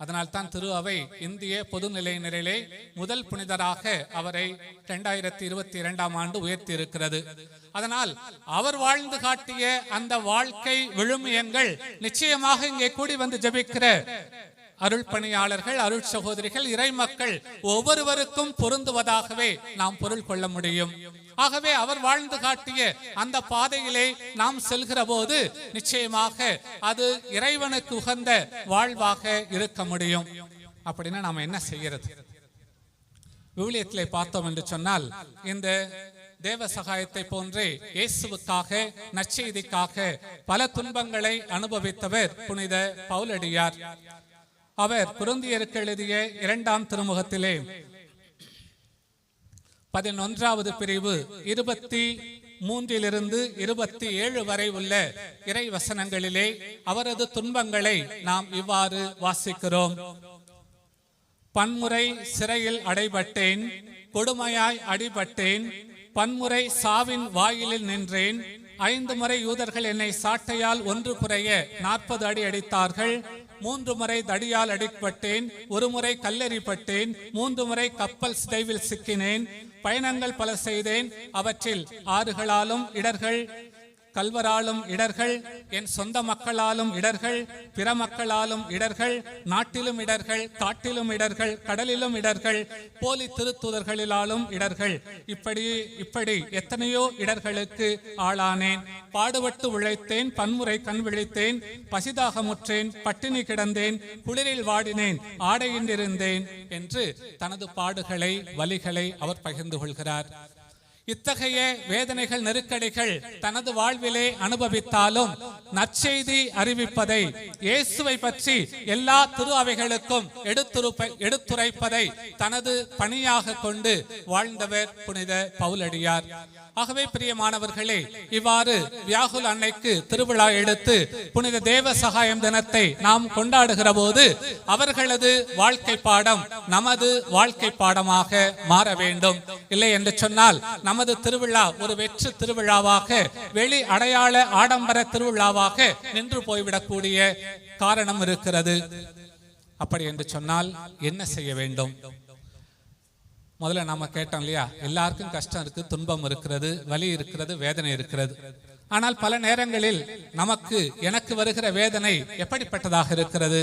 அதனால் தான் திரு அவை இந்திய பொதுநிலையினரிலே முதல் புனிதராக அவரை 2022ஆம் ஆண்டு உயர்த்தி இருக்கிறது. அதனால் அவர் வாழ்ந்து காட்டிய அந்த வாழ்க்கை விழுமியங்கள் நிச்சயமாக இங்கே கூடி வந்து ஜெபிக்கிற அருள் பணியாளர்கள், அருள் சகோதரிகள், இறை மக்கள் ஒவ்வொருவருக்கும் பொருந்துவதாகவே நாம் பொருள் கொள்ள முடியும். ஆகவே அவர் வாழ்ந்து காட்டிய அந்த பாதையிலே நாம் செல்கிற போது நிச்சயமாக அது இறைவனுக்கு உகந்த வாழ்வாக இருக்க முடியும். அப்படின்னா நாம என்ன செய்யறது? விவிலியத்திலே பார்த்தோம் என்று சொன்னால், இந்த தேவ சகாயத்தை போன்றே இயேசுவுக்காக, நற்செய்திக்காக பல துன்பங்களை அனுபவித்தவர் புனித பவுலடியார். அவர் கொரிந்தியருக்கு எழுதிய 2ஆம் திருமுகத்திலே 11வது பிரிவு 23 to 27 வரை உள்ள இறை வசனங்களிலே அவரது துன்பங்களை நாம் இவ்வாறு வாசிக்கிறோம். பன்முறை சிறையில் அடைபட்டேன், கொடுமையாய் அடிபட்டேன், பன்முறை சாவின் வாயிலில் நின்றேன், 5 முறை யூதர்கள் என்னை சாட்டையால் 1 குறைய 40 அடி அடித்தார்கள், 3 முறை தடியால் அடிப்பட்டேன், 1 முறை கல்லெறிப்பட்டேன், 3 முறை கப்பல் சிதைவில் சிக்கினேன், பயணங்கள் பல செய்தேன், அவற்றில் ஆறுகளாலும் இடர்கள் கல்வராலும் இடர்கள், என் சொந்த மக்களாலும் இடர்கள், பிற மக்களாலும் இடர்கள், நாட்டிலும் இடர்கள், காட்டிலும் இடர்கள், கடலிலும் இடர்கள், போலி திருத்தூதர்களிலாலும் இடர்கள், இப்படி எத்தனையோ இடர்களுக்கு ஆளானேன். பாடுபட்டு உழைத்தேன், பன்முறை கண் விழித்தேன், பசிதாகமுற்றேன், பட்டினி கிடந்தேன், குளிரில் வாடினேன், ஆடையின்றிருந்தேன் என்று தனது பாடுகளை, வலிகளை அவர் பகிர்ந்து கொள்கிறார். இத்தகைய வேதனைகள், நெருக்கடிகள் தனது வாழ்விலே அனுபவித்தாலும் நற்செய்தி அறிவிப்பதை, இயேசுவை பற்றி எல்லா திரு அவைகளுக்கும் எடுத்துரைப்பதை தனது பணியாக கொண்டு வாழ்ந்தவர் புனித பவுலடியார். ஆகவே பிரியமானவர்களே, இவ்வாறு வியாகுல அன்னைக்கு திருவிழா எடுத்து புனித தேவ சகாயம் தினத்தை நாம் கொண்டாடுகிற போது அவர்களது வாழ்க்கை பாடம் நமது வாழ்க்கை பாடமாக மாற வேண்டும். இல்லை என்று சொன்னால் நமது திருவிழா ஒரு வெற்று திருவிழாவாக, வெளி அடையாள ஆடம்பர திருவிழாவாக நின்று போய்விடக்கூடிய காரணம் இருக்கிறது. அப்படி என்று சொன்னால் என்ன செய்ய வேண்டும்? முதல்ல நாம கேட்டோம் இல்லையா, எல்லாருக்கும் கஷ்டம் இருக்கு, துன்பம் இருக்கிறது, வலி இருக்கிறது, வேதனை இருக்கிறது. ஆனால் பல நேரங்களில் எனக்கு வருகிற வேதனை எப்படிப்பட்டதாக இருக்கிறது?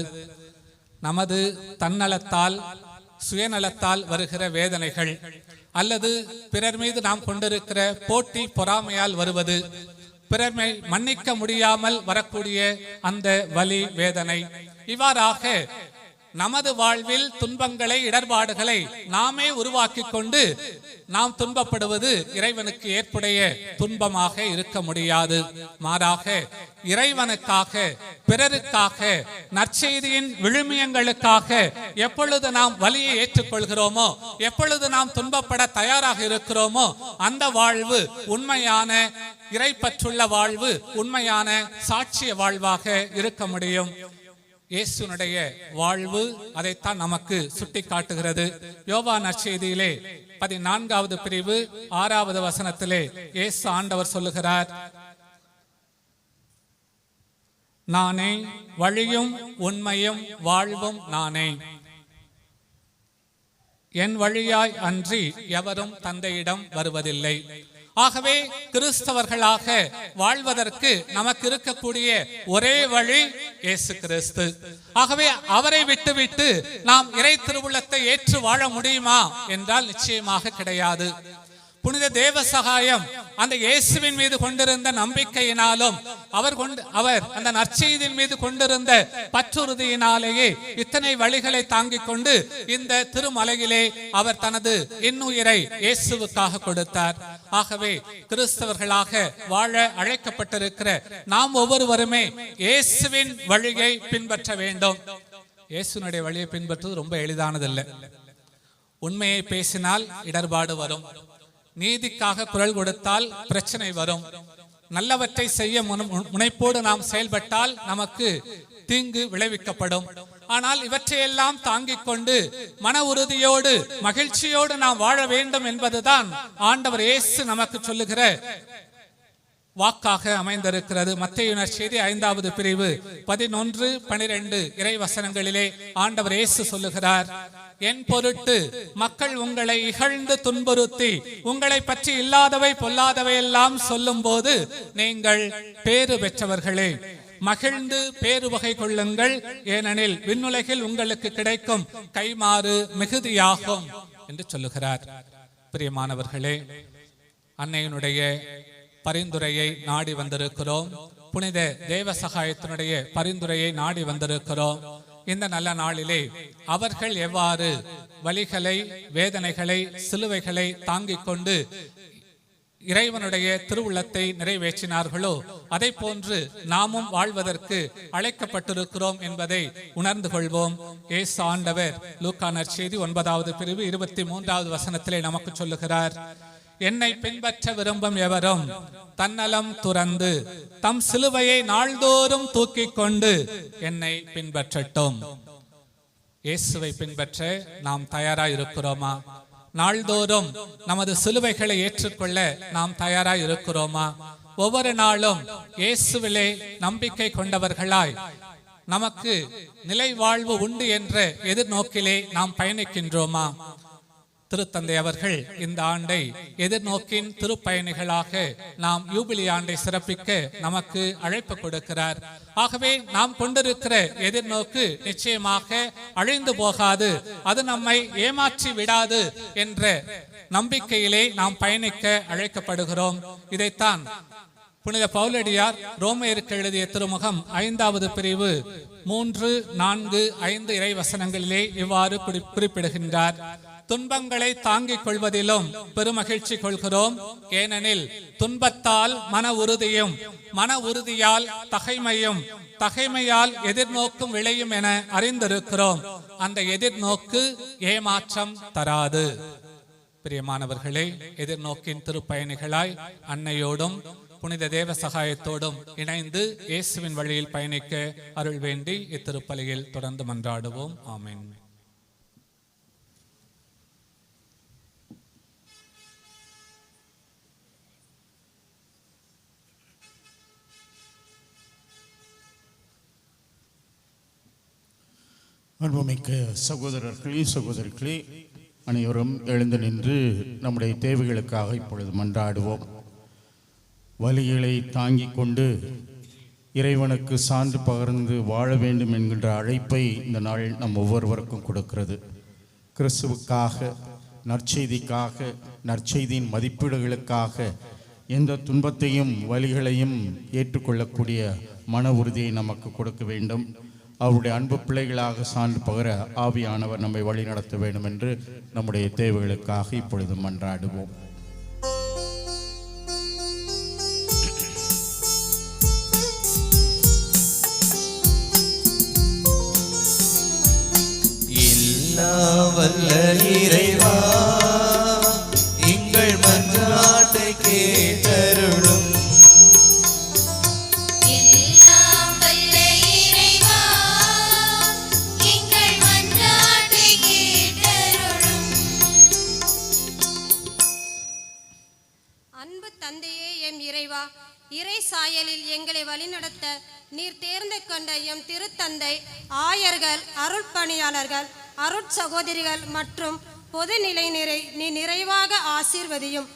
நமது தன்னலத்தால், சுயநலத்தால் வருகிற வேதனைகள், அல்லது பிறர் மீது நாம் கொண்டிருக்கிற போட்டி பொறாமையால் வருவது, பிறர்மை மன்னிக்க முடியாமல் வரக்கூடிய அந்த வலி, வேதனை, இவ்வாறாக நமது வாழ்வில் துன்பங்களை, இடர்பாடுகளை நாமே உருவாக்கி கொண்டு நாம் துன்பப்படுவது இறைவனுக்கு ஏற்புடைய துன்பமாக இருக்க முடியாது. மாறாக இறைவனுக்காக, பிறருக்காக, நற்செய்தியின் விழுமியங்களுக்காக எப்பொழுது நாம் வலியை ஏற்றுக்கொள்கிறோமோ, எப்பொழுது நாம் துன்பப்பட தயாராக இருக்கிறோமோ, அந்த வாழ்வு உண்மையான இறைப்பற்றுள்ள வாழ்வு, உண்மையான சாட்சிய வாழ்வாக இருக்க முடியும். இயேசுனுடைய வாழ்வு அதைத்தான் நமக்கு சுட்டி காட்டுகிறது. யோவான் நற்செய்தியிலே 14வது பிரிவு 6வது வசனத்திலே இயேசு ஆண்டவர் சொல்லுகிறார், நானே வழியும் உண்மையும் வாழ்வும் நானே, என் வழியாய் அன்றி எவரும் தந்தையிடம் வருவதில்லை. ஆகவே கிறிஸ்தவர்களாக வாழ்வதற்கு நமக்கு இருக்கக்கூடிய ஒரே வழி இயேசு கிறிஸ்து. ஆகவே அவரை விட்டுவிட்டு நாம் இறை திருவுள்ளத்தை ஏற்று வாழ முடியுமா என்றால் நிச்சயமாக கிடையாது. புனித தேவ சகாயம் அந்த இயேசுவின் மீது கொண்டிருந்த நம்பிக்கையினாலும் அவர் அந்த நற்செய்தியின் மீது கொண்டிருந்த பற்றுறுதியினாலேயே இத்தனை வழிகளை தாங்கிக் கொண்டு இந்த திருமலையிலே அவர் தனது இன்னுயிரை இயேசுவுக்காக கொடுத்தார். ஆகவே கிறிஸ்தவர்களாக வாழ அழைக்கப்பட்டிருக்கிற நாம் ஒவ்வொருவருமே இயேசுவின் வழியை பின்பற்ற வேண்டும். இயேசுனுடைய வழியை பின்பற்றுவது ரொம்ப எளிதானதில்லை. உண்மையை பேசினால் இடர்பாடு வரும், நீதிக்காக குரல் கொடுத்தால் பிரச்சனை வரும், நல்லவற்றை செய்ய முனைப்போடு நாம் செயல்பட்டால் நமக்கு தீங்கு விளைவிக்கப்படும். ஆனால் இவற்றையெல்லாம் தாங்கிக் கொண்டு மன உறுதியோடு, மகிழ்ச்சியோடு நாம் வாழ வேண்டும் என்பதுதான் ஆண்டவர் இயேசு நமக்கு சொல்லுகிற வாக்காக அமைந்திருக்கிறது. மத்தேயு நற்செய்தி 5வது பிரிவு 11, 12 இறை வசனங்களிலே ஆண்டவர் இயேசு சொல்லுகிறார், என் பொருட்டு மக்கள் உங்களை இகழ்ந்து துன்புறுத்தி உங்களை பற்றி இல்லாதவை பொல்லாதவை எல்லாம் சொல்லும் போது நீங்கள் பேறு பெற்றவர்களே, மகிழ்ந்து பேரு வகை கொள்ளுங்கள், ஏனெனில் விண்ணுலகில் உங்களுக்கு கிடைக்கும் கைமாறு மிகுதியாகும் என்று சொல்லுகிறார். பிரியமானவர்களே, அன்னையினுடைய பரிந்துரையை நாடி வந்திருக்கிறோம். புனித தேவ சகாயத்தினுடைய பரிந்துரையை நாடி வந்திருக்கிறோம். இந்த நல்ல நாளிலே அவர்கள் எவ்வாறு வலிகளை, வேதனைகளை, சிலுவைகளை தாங்கிக் கொண்டு இறைவனுடைய திருவுள்ளத்தை நிறைவேற்றினார்களோ அதை போன்று நாமும் வாழ்வதற்கு அழைக்கப்பட்டிருக்கிறோம் என்பதை உணர்ந்து கொள்வோம். இயேசு ஆண்டவர் லூக்கா நற்செய்தி 9வது பிரிவு 23வது வசனத்திலே நமக்கு சொல்லுகிறார், என்னை பின்பற்ற விரும்பும் எவரும் தன்னலம் துறந்து தம் சிலுவையை நாள்தோறும் தூக்கிக் கொண்டு என்னை பின்பற்றட்டும். இயேசுவை பின்பற்ற நாம் தயாராய் இருக்கிறோமா? நாள்தோறும் நமது சிலுவைகளை ஏற்றுக்கொள்ள நாம் தயாராய் இருக்கிறோமா? ஒவ்வொரு நாளும் இயேசுவிலே நம்பிக்கை கொண்டவர்களாய் நமக்கு நிலை வாழ்வு உண்டு என்ற எதிர்நோக்கிலே நாம் பயணிக்கின்றோமா? திருத்தந்தை அவர்கள் இந்த ஆண்டை எதிர்நோக்கின் திருப்பயணிகளாக நாம் யூபிலி ஆண்டை சிறப்பிக்க நமக்கு அழைப்பு கொடுக்கிறார். ஆகவே நாம் கொண்டிருக்கிற எதிர்நோக்கு நிச்சயமாக அழிந்து போகாது, அது நம்மை ஏமாற்றி விடாது என்ற நம்பிக்கையிலே நாம் பயணிக்க அழைக்கப்படுகிறோம். இதைத்தான் புனித பவுலடியார் ரோமையருக்கு எழுதிய திருமுகம் 5வது பிரிவு 3, 4, 5 இறைவசனங்களிலே இவ்வாறு குறிப்பிடுகின்றார். துன்பங்களை தாங்கிக் கொள்வதிலும் பெருமகிழ்ச்சி கொள்கிறோம், ஏனெனில் துன்பத்தால் மன உறுதியும், மன உறுதியால் தகைமையும், தகைமையால் எதிர்நோக்கும் விளையும் என அறிந்திருக்கிறோம். அந்த எதிர்நோக்கு ஏமாற்றம் தராது. பிரியமானவர்களே, எதிர்நோக்கின் திருப்பயணிகளாய் அன்னையோடும் புனித தேவ சகாயத்தோடும் இணைந்து இயேசுவின் வழியில் பயணிக்க அருள் வேண்டி இத்திருப்பலியில் தொடர்ந்து மன்றாடுவோம். ஆமென். அன்புமிக்க சகோதரர்களே, சகோதரிகளே, அனைவரும் எழுந்து நின்று நம்முடைய தேவைகளுக்காக இப்பொழுது மன்றாடுவோம். வலிகளை தாங்கிக் கொண்டு இறைவனுக்கு சான்று பகர்ந்து வாழ வேண்டும் என்கின்ற அழைப்பை இந்த நாள் நம் ஒவ்வொருவருக்கும் கொடுக்கிறது. கிறிஸ்துவுக்காக, நற்செய்திக்காக, நற்செய்தியின் மதிப்பீடுகளுக்காக எந்த துன்பத்தையும் வலிகளையும் ஏற்றுக்கொள்ளக்கூடிய மன உறுதியை நமக்கு கொடுக்க வேண்டும். அவருடைய அன்பு பிள்ளைகளாக சான்று பகர ஆவியானவர் நம்மை வழி நடத்த வேண்டும் என்று நம்முடைய தேவைகளுக்காக இப்பொழுது மன்றாடுவோம். வல்ல இறைவா, எங்கள் மன்றாட்டை கேட்டருளும். எல்லாம் வல்ல இறைவா, எங்கள் மன்றாட்டை கேட்டருளும். அன்பு தந்தையே, எம் இறைவா, இறை சாயலில் எங்களை வழிநடத்த நீர் தேர்ந்து கொண்ட எம் திருத்தந்தை, ஆயர்கள், அருட்பணியாளர்கள், அருட்சகோதரிகள் மற்றும் பொதுநிலையினரை நீ நிறைவாக ஆசீர்வதியும்.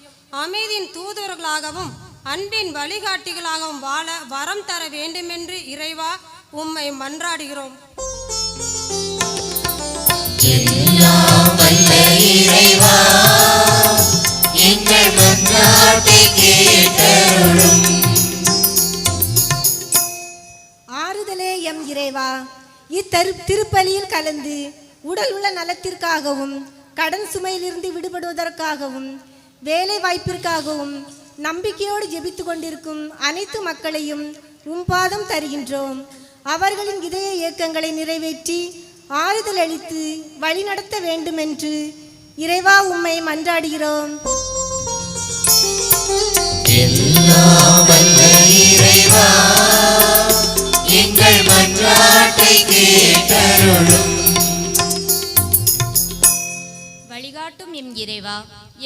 அமைதியின் தூதுவர்களாகவும் அன்பின் வழிகாட்டிகளாகவும் வாழ வரம் தர வேண்டுமென்று இறைவா உம்மை மன்றாடுகிறோம். எல்லாம் வல்ல இறைவா, எங்கள் மன்றாட்டை கேட்டருளும். ஆறுதலே எம் இறைவா, திருப்பலியில் கலந்து உடல் உள்ள நலத்திற்காகவும், கடன் சுமையிலிருந்து விடுபடுவதற்காகவும், வேலை வாய்ப்பிற்காகவும் நம்பிக்கையோடு ஜெபித்து கொண்டிருக்கும் அனைத்து மக்களையும் உம் பாதம் தருகின்றோம். அவர்களின் இதய இயக்கங்களை நிறைவேற்றி ஆறுதல் அளித்து வழிநடத்த வேண்டுமென்று இறைவா உம்மை மன்றாடுகிறோம். எல்லாம் வல்ல இறைவா, எங்கள் மன்றாட்டை கேட்டருளும். வழிகாட்டும் எம் இறைவா,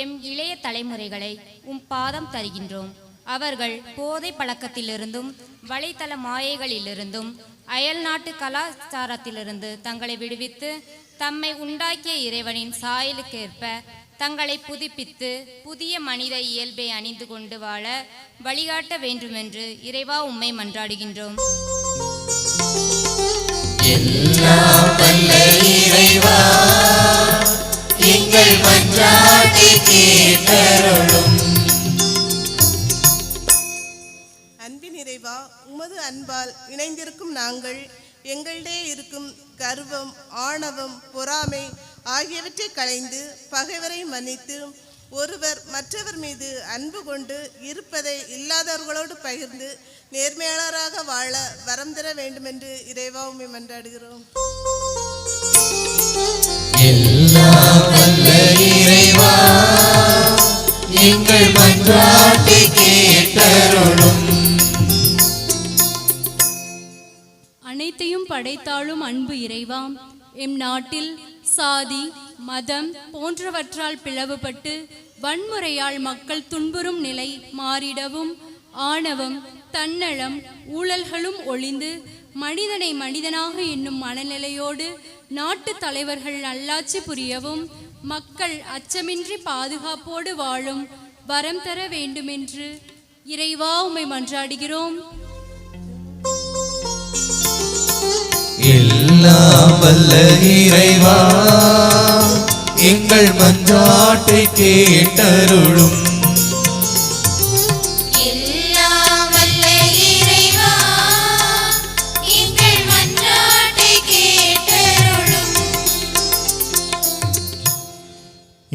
எம் இளைய தலைமுறைகளை உம் பாதம் தருகின்றோம். அவர்கள் போதை பழக்கத்திலிருந்தும் வலைத்தள மாயைகளிலிருந்தும் அயல் நாட்டு கலாச்சாரத்திலிருந்து தங்களை விடுவித்து தம்மை உண்டாக்கிய இறைவனின் சாயலுக்கேற்ப தங்களை புதுப்பித்து புதிய மனித இயல்பை அணிந்து கொண்டு வாழ வழிகாட்ட வேண்டுமென்று இறைவா உம்மை மன்றாடுகின்றோம். எல்லாம் வல்ல இறைவா, எங்கள் மன்றாட்டை கேட்டருளும். அன்பின் இறைவா, உமது அன்பால் இணைந்திருக்கும் நாங்கள் எங்களிடையே இருக்கும் கர்வம், ஆணவம், பொறாமை ஆகியவற்றை களைந்து பகைவரை மன்னித்து ஒருவர் மற்றவர் மீது அன்பு கொண்டு இருப்பதை இல்லாதவர்களோடு பகிர்ந்து நேர்மையாளராக வாழ வரம் தர வேண்டுமென்று இறைவா உம்மை மன்றாடுகிறோம். எல்லாம் வல்ல இறைவா, எங்கள் மன்றாட்டை கேட்டருளும். அனைத்தையும் படைத்தாளும் அன்பு இறைவா, எம் நாட்டில் சாதி, மதம் போன்றவற்றால் பிளவுபட்டு வன்முறையால் மக்கள் துன்புறும் நிலை மாறிடவும், ஆணவம், தன்னலம், ஊழல்களும் ஒழிந்து மனிதனை மனிதனாக என்னும் மனநிலையோடு நாட்டு தலைவர்கள் நல்லாட்சி புரியவும் மக்கள் அச்சமின்றி பாதுகாப்போடு வாழும் வரம் தர வேண்டுமென்று இறைவா உம்மை மன்றாடுகிறோம். எல்லாம் வல்ல இறைவா, எங்கள் மன்றாட்டை கேட்டருளும். எல்லாம் வல்ல இறைவா, எங்கள் மன்றாட்டை கேட்டருளும்.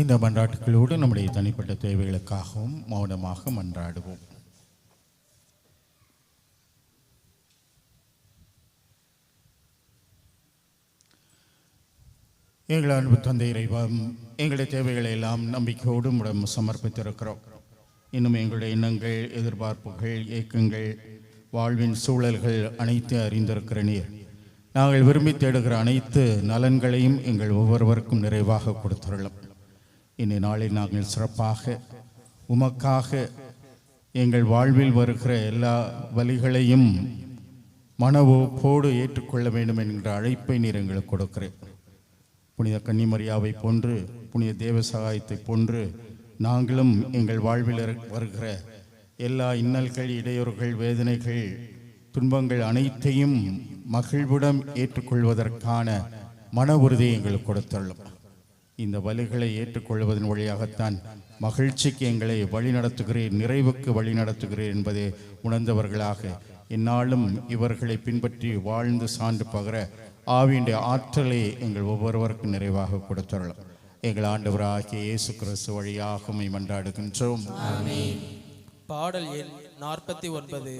இந்த மன்றாட்டுகளோடு நம்முடைய தனிப்பட்ட தேவைகளுக்காகவும் மௌனமாக மன்றாடுவோம். எங்கள் அன்பு தந்தை இறைவா, எங்களுடைய தேவைகளை எல்லாம் நம்பிக்கையோடு உம்மிடம் சமர்ப்பித்திருக்கிறோம். இன்னும் எங்களுடைய எண்ணங்கள், எதிர்பார்ப்புகள், ஏக்கங்கள், வாழ்வின் சூழல்கள் அனைத்து அறிந்திருக்கிற நீர். நாங்கள் விரும்பி தேடுகிற அனைத்து நலன்களையும் எங்கள் ஒவ்வொருவருக்கும் நிறைவாக கொடுத்துள்ளோம். இன்றைய நாளில் நாங்கள் சிறப்பாக உமக்காக எங்கள் வாழ்வில் வருகிற எல்லா வழிகளையும் மனவோடு ஏற்றுக்கொள்ள வேண்டும் என்கிற அழைப்பை நீர் எங்களுக்கு கொடுக்கிறேன். புனித கன்னிமரியாவை போன்று, புனித தேவசகாயத்தை போன்று நாங்களும் எங்கள் வாழ்வில் வருகிற எல்லா இன்னல்கள், இடையூறுகள், வேதனைகள், துன்பங்கள் அனைத்தையும் மகிழ்வுடன் ஏற்றுக்கொள்வதற்கான மன உறுதியை எங்களுக்கு கொடுத்துள்ளோம். இந்த வழிகளை ஏற்றுக்கொள்வதன் வழியாகத்தான் மகிழ்ச்சிக்கு எங்களை வழிநடத்துகிறேன், நிறைவுக்கு வழிநடத்துகிறேன் என்பதை உணர்ந்தவர்களாக எந்நாளும் இவர்களை பின்பற்றி வாழ்ந்து சான்று பகர ஆவியுடைய ஆற்றலை எங்கள் ஒவ்வொருவருக்கும் நிறைவாக கொடுத்துள்ளோம். எங்கள் ஆண்டவராகிய இயேசு கிறிஸ்து வழியாக உம்மை மன்றாடுகின்றோம். பாடல் எண் 49,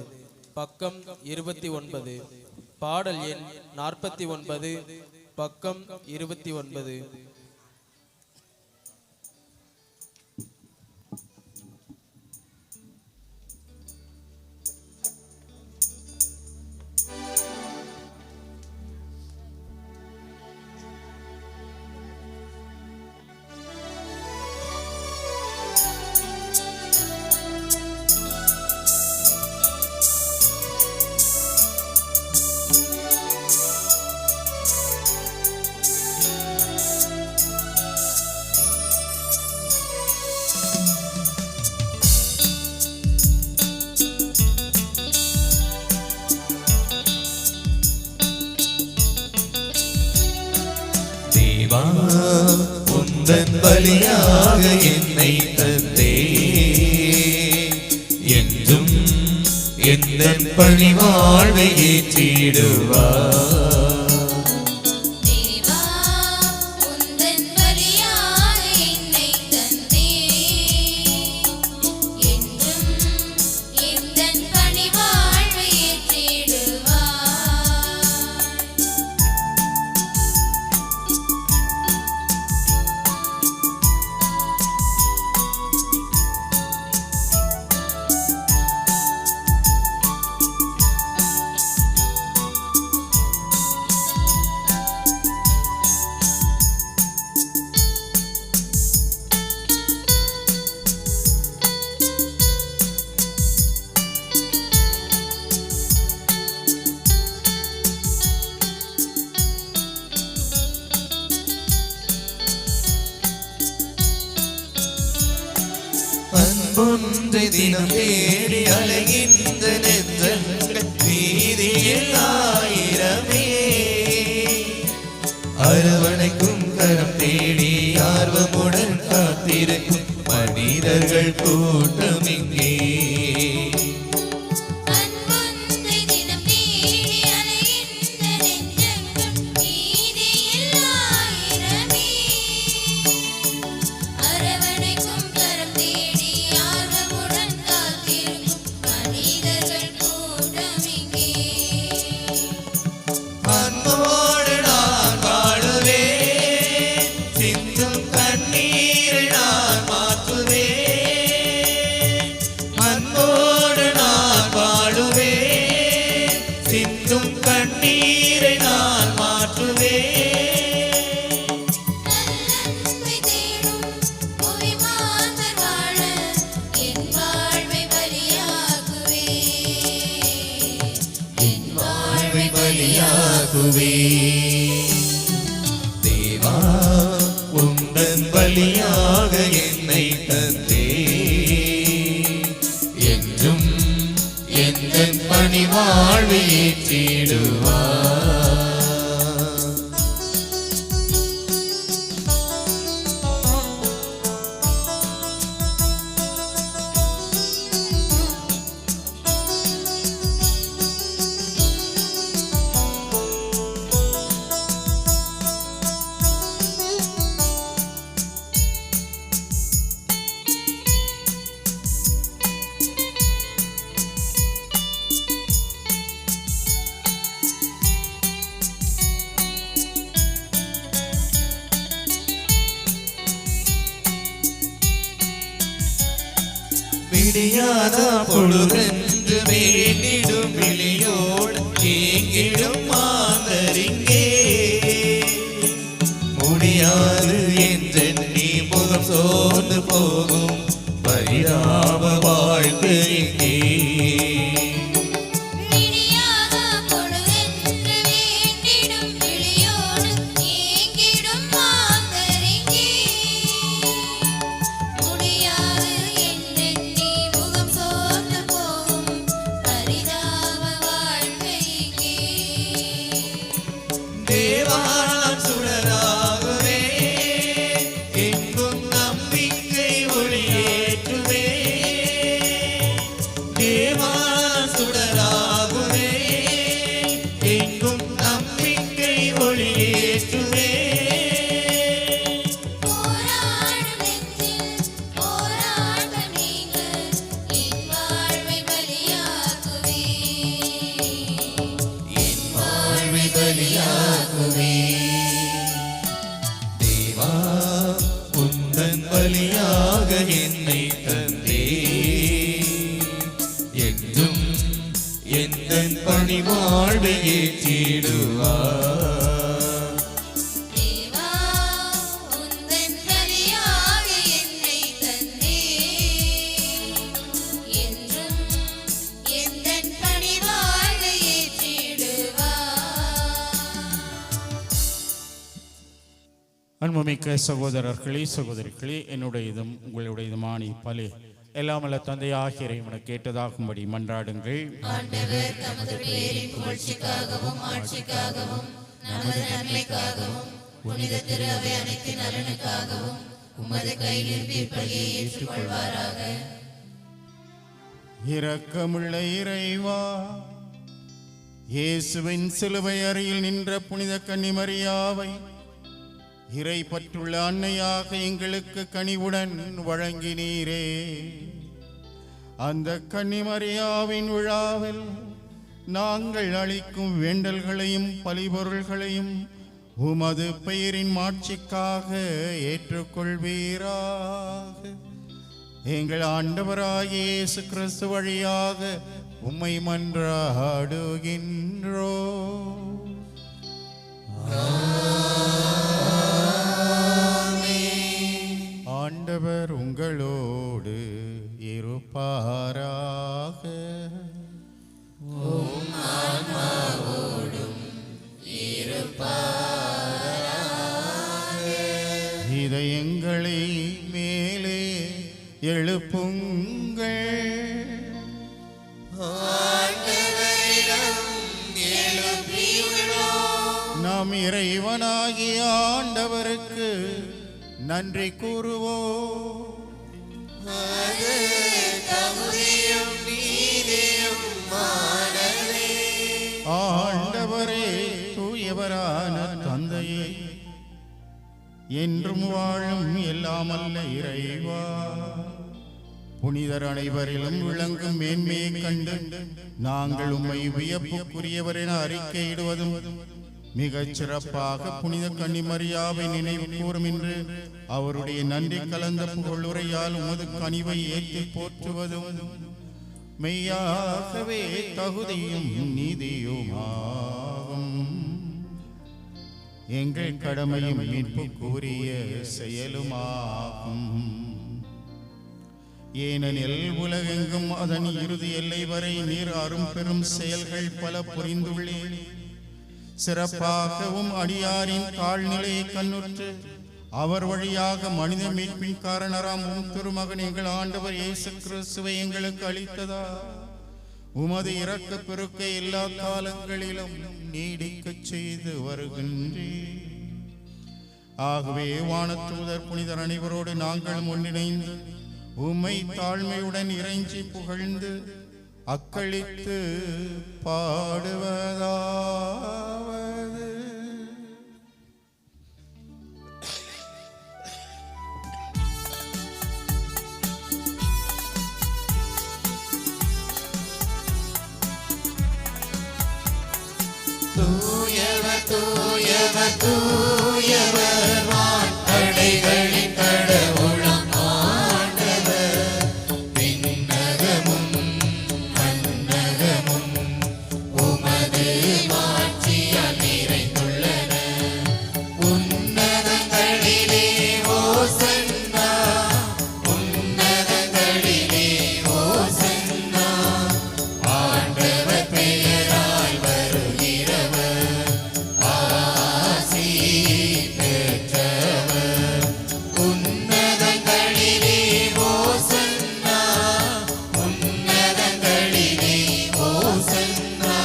பக்கம் 29. பாடல் எண் 49, பக்கம் 29. உந்தன் பலியாக என்னை தந்தே, என்றும் எந்தன் பணிவாழ்வை ஏற்றிடுவார். உந்தன் பலியாக என்னை தந்தே, என்றும் எந்தன் பணிவாழ்வை ஏற்றிடுவார். அன்பொன்றை தினம் தேடி அலைகின்ற நெஞ்சங்கள் வீதியில் ஆயிரமே, அரவணைக்கும் கரம் தேடி ஆர்வமுடன் காத்திருக்கும் மனிதர்கள் கூட்டம் இங்கே. அன்போடு நான் வாழுவேன், சிந்தும் கண்ணீரை நான் மாற்றுவேன், உந்தன் பலியாக என்னை தந்தே என்றும் எந்தன் பணிவாழ்வை ஏற்றிடுவார். விடியாத பொழுதென்று வேண்டிடும் விழியோடு ஏங்கிடும் மாந்தரிங்கே முடியாது என்றெண்ணி முகம் சோர்ந்து போகும் பரிதாப வாழ்க்கை இங்கே. விடியாத பொழுதென்று வேண்டிடும் விழியோடு ஏங்கிடும் மாந்தரிங்கே முடியாது என்றெண்ணி முகம் சோர்ந்து போகும் பரிதாப வாழ்க்கைக்கே. தேவானாம் சுடராகவே எங்கும் நம்பிக்கை ஒளியேற்றுவே. தேவானாம் சுடராகவே எங்கும் நம்பிக்கை ஒளியேற்றுவே. போராடும் நெஞ்சில் போராட்ட நீங்க என் வாழ்வை பலியாக்குவே. என் வாழ்வை பலியாக்குவே. தேவா உந்தன் பலியாக என்னை தந்தே என்றும் எந்தன் பணிவாழ்வை ஏற்றிடுவார். தேவா உந்தன் பலியாக என்னை தந்தே என்றும் எந்தன் பணிவாழ்வை ஏற்றிடுவார். அன்புமிக்க சகோதரர்களே சகோதரிகளே, என்னுடையதும் உங்களுடையதுமான இப்பலி எல்லாம் அல்ல தந்தையாகிய இறைவனை கேட்டதாகும்படி மன்றாடுங்கள். ஆண்டவர் தமது பேரின் புகழ்ச்சிக்காகவும் ஆட்சிக்காகவும் நமது நன்மைக்காகவும் புனித திரு அவை அனைத்து நலனுக்காகவும் உமது கையில் இப்பலியை ஏற்றுக்கொள்வாராக. இரக்கமுள்ள இறைவா, இயேசுவின் சிலுவை அருகில் நின்ற புனித கன்னிமரியாவை இறை பற்றுள்ள அன்னையாக எங்களுக்கு கனிவுடன் வழங்கினீரே. அந்த கன்னிமரியாவின் விழாவில் நாங்கள் அளிக்கும் வேண்டல்களையும் பலிபொருள்களையும் உமது பெயரின் மாட்சிக்காக ஏற்றுக்கொள்வீராக. எங்கள் ஆண்டவராகிய இயேசு கிறிஸ்து வழியாக உம்மை மன்றாடுகின்றோ. ஆண்டவர் உங்களோடு இருப்பாராக. இதயங்களை மேலே எழுப்புங்கள். நாம் இறைவனாகிய ஆண்டவருக்கு நன்றி கூறுவோம். ஆண்டவரே, தூயவரான தந்தையே, என்றும் வாழும் எல்லாமல்ல இறைவா, புனிதர் அனைவரிலும் விளங்கும் மேன்மையை கண்டு நாங்கள் உம்மை வியப்புக்குரியவர் என அறிக்கையிடுவதும் மிகச் சிறப்பாக புனித கன்னிமரியாவை நினைவு கூறும் என்று அவருடைய நன்றி கலந்த புகழுரையால் உமது கனிவை ஏற்றி போற்றுவதும் மெய்யாகவே தகுதியும் நீதியுமாகும். எங்கள் கடமையும் மீட்புக்குரிய செயலுமாகும். ஏனெனில் உலகெங்கும் அதன் இறுதி எல்லை வரை நீர் அரும் பெரும் செயல்கள் பல புரிந்துள்ளேன். சிறப்பாகவும் அடியாரின் தாழ்நிலையை கண்ணுற்று அவர் வழியாக மனித மீட்பின் காரணராம் உம் திருமகன் எங்கள் ஆண்டவர் இயேசு கிறிஸ்துவை எங்களுக்கு அளித்ததா உமது இரக்க பெருக்க எல்லா காலங்களிலும் நீடிக்கச் செய்து வருகின்றேன். ஆகவே வானதூதர் புனிதர் அனைவரோடு நாங்கள் ஒன்றிணைந்து உம்மை தாழ்மையுடன் இறைஞ்சி புகழ்ந்து அக்களித்து பாடுவதாவது. தூயவர் தூயவர் தூயவர் வான்படைகளின் கடவுளாம் ஆண்டவர். விண்ணகமும் மண்ணகமும் உமது மாட்சியால் நிறைந்துள்ளன. உன்னதங்களிலே ஓசன்னா, உன்னதங்களிலே ஓசன்னா. ஆண்டவர் பெயரால் வருகிறவர் ஆசி பெற்றவர். உன்னதங்களிலே ஓசன்னா, உன்னதங்களிலே ஓசன்னா.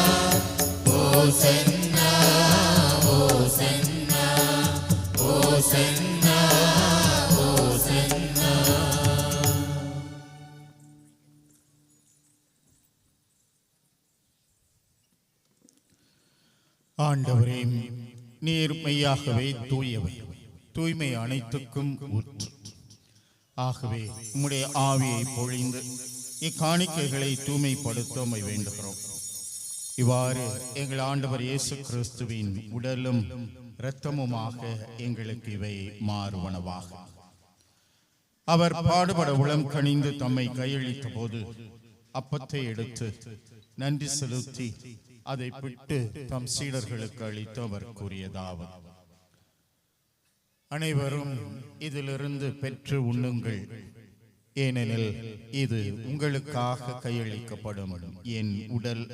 ஓசன்னா ஓசன்னா ஓசன்னா ஓசன்னா. ஆண்டவரே, நீர் மெய்யாகவே தூயவர், தூய்மை அனைத்துக்கும் ஊற்று. ஆகவே உம்முடைய ஆவியை பொழிந்து இக்காணிக்கைகளை தூய்மைப்படுத்த உம்மை வேண்டுகிறோம். இவ்வாறு எங்கள் ஆண்டவர் இயேசு கிறிஸ்துவின் உடலும் இரத்தமுமாக எங்களுக்கு இவை மாறுவனவாக. அவர் பாடுபட உளம் கனிந்து தம்மை கையளித்த போது அப்பத்தை எடுத்து நன்றி செலுத்தி அதை பிட்டு தம் சீடர்களுக்கு அளித்து அவர் கூறியதாவது: அனைவரும் இதிலிருந்து பெற்று உண்ணுங்கள், ஏனெனில் இது உங்களுக்காக கையளிக்கப்படும் என் உடல்.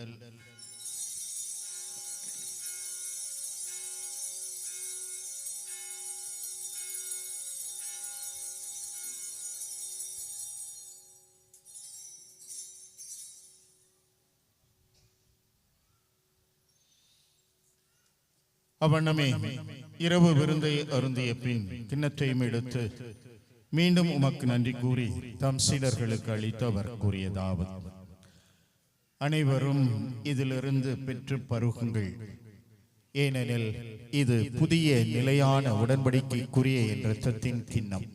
அவ்வண்ணமே இரவு விருந்தை அருந்திய பின் கிண்ணத்தையும் எடுத்து மீண்டும் உமக்கு நன்றி கூறி தம் சீடர்களுக்கு அளித்து அவர் கூறியதாவது: அனைவரும் இதிலிருந்து பெற்று பருகுங்கள், ஏனெனில் இது புதிய நிலையான உடன்படிக்கைக்குரிய என் இரத்தத்தின் கிண்ணம்.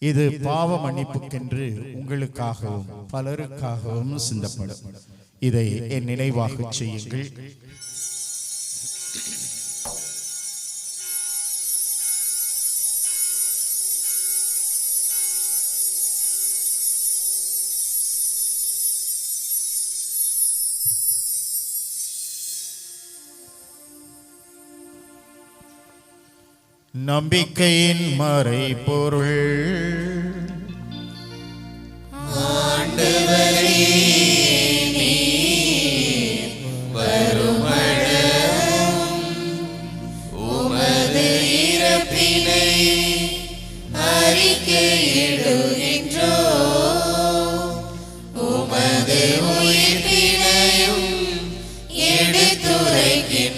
இது பாவ மன்னிப்புக்கென்று உங்களுக்காகவும் பலருக்காகவும் சிந்தப்படும். இதை என் நினைவாக செய்யுங்கள். நம்பிக்கையின் மறைபொருள். ஆண்டவரே, நீர் வருமளவும் உமது இறப்பினை அறிக்கையிடுகின்றோம், உமது உயிர்ப்பினையும் எடுத்துரைக்கின்றோம்.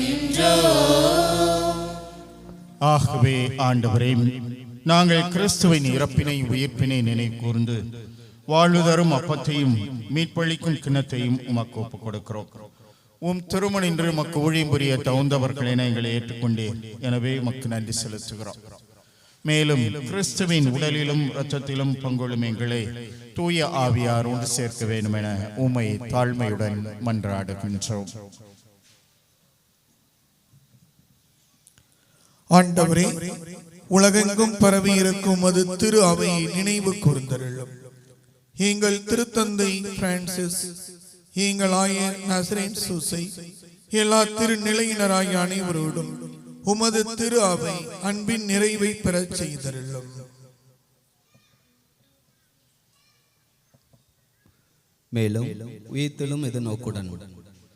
ஆகவே ஆண்டவரே, நாங்கள் கிறிஸ்துவின் இறப்பினை உயிர்ப்பினை நினைவு கூர்ந்து வாழ்வு தரும் அப்பத்தையும் மீட்பளிக்கும் கிண்ணத்தையும் உமக்கு ஒப்புக் கொடுக்கிறோம். உம் திருமணின்று உமக்கு ஊழியம் புரிய தகுந்தவர்கள் என எங்களை ஏற்றுக்கொண்டேன். எனவே உமக்கு நன்றி செலுத்துகிறோம். மேலும் கிறிஸ்துவின் உடலிலும் இரத்தத்திலும் பங்கொள்ளும் எங்களை தூய ஆவியார் ஒன்று சேர்க்க வேண்டும் என உம்மை தாழ்மையுடன் மன்றாடுகின்றோம். ஆண்டவரே, உலகெங்கும் பரவி இருக்கும் அது திரு அவையை நினைவு கூர்ந்தருளும். எங்கள் திருத்தந்தை பிரான்சிஸ், எங்கள் ஆயர் நசரேன் சூசை, எல்லா திருநிலையினராகிய அனைவரோடும் உமது திரு அவை அன்பின் நிறைவை பெறச் செய்தருளும். மேலும் உயிர்த்தெழும் எதிர்நோக்குடன்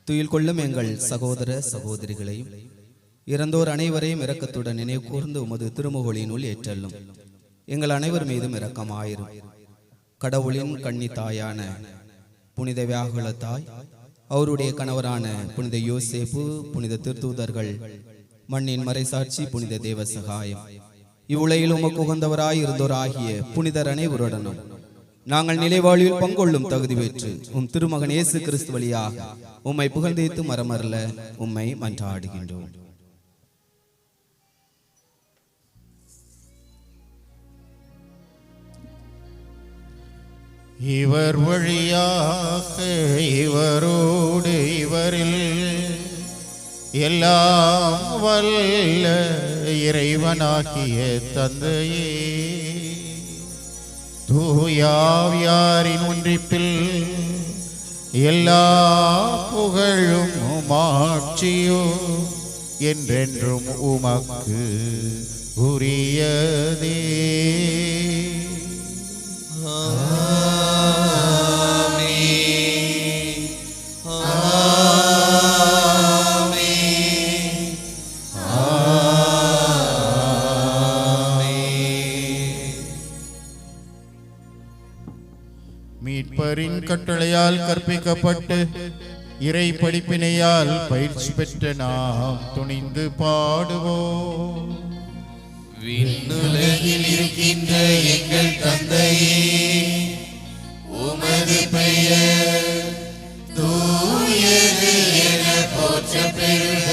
துயில் கொள்ளும் எங்கள் சகோதர சகோதரிகளையும் இறந்தோர் அனைவரையும் இரக்கத்துடன் நினைவு கூர்ந்து உமது திருமுகொழியினுள் ஏற்றல்லும். எங்கள் அனைவர் மீதும் இரக்கமாயிரும். கடவுளின் கன்னி தாயான புனித வியாகுல தாய், அவருடைய கணவரான புனித யோசேப்பு, புனித திருத்தூதர்கள், மண்ணின் மறைசாட்சி புனித தேவ சகாயம், இவ்வுலகில் உமக்கு உகந்தவராய் இருந்தோராகிய புனிதர் அனைவருடனும் நாங்கள் நிலைவாழ்வில் பங்கொள்ளும் தகுதி பெற்று உம் திருமகன் இயேசு கிறிஸ்து வழியாக உம்மை புகழ்ந்தேத்து மரமரல உம்மை மன்றாடுகின்றோம். இவர் வழியாக இவரோடு இவரில் எல்லாம் வல்ல இறைவனாகிய தந்தையே, தூயாவியாரின் ஒன்றிப்பில் எல்லா புகழும் மாட்சியோ என்றென்றும் உமக்கு உரியதே. மீட்பரின் கட்டளையால் கற்பிக்கப்பட்டு இறை படிப்பினையால் பயிற்சி பெற்ற நாம் துணிந்து பாடுவோம். விண்ணுலகில் இருக்கின்ற எங்கள் தந்தையே, உமது பெயர் தூயது என போற்றப் பெறுக.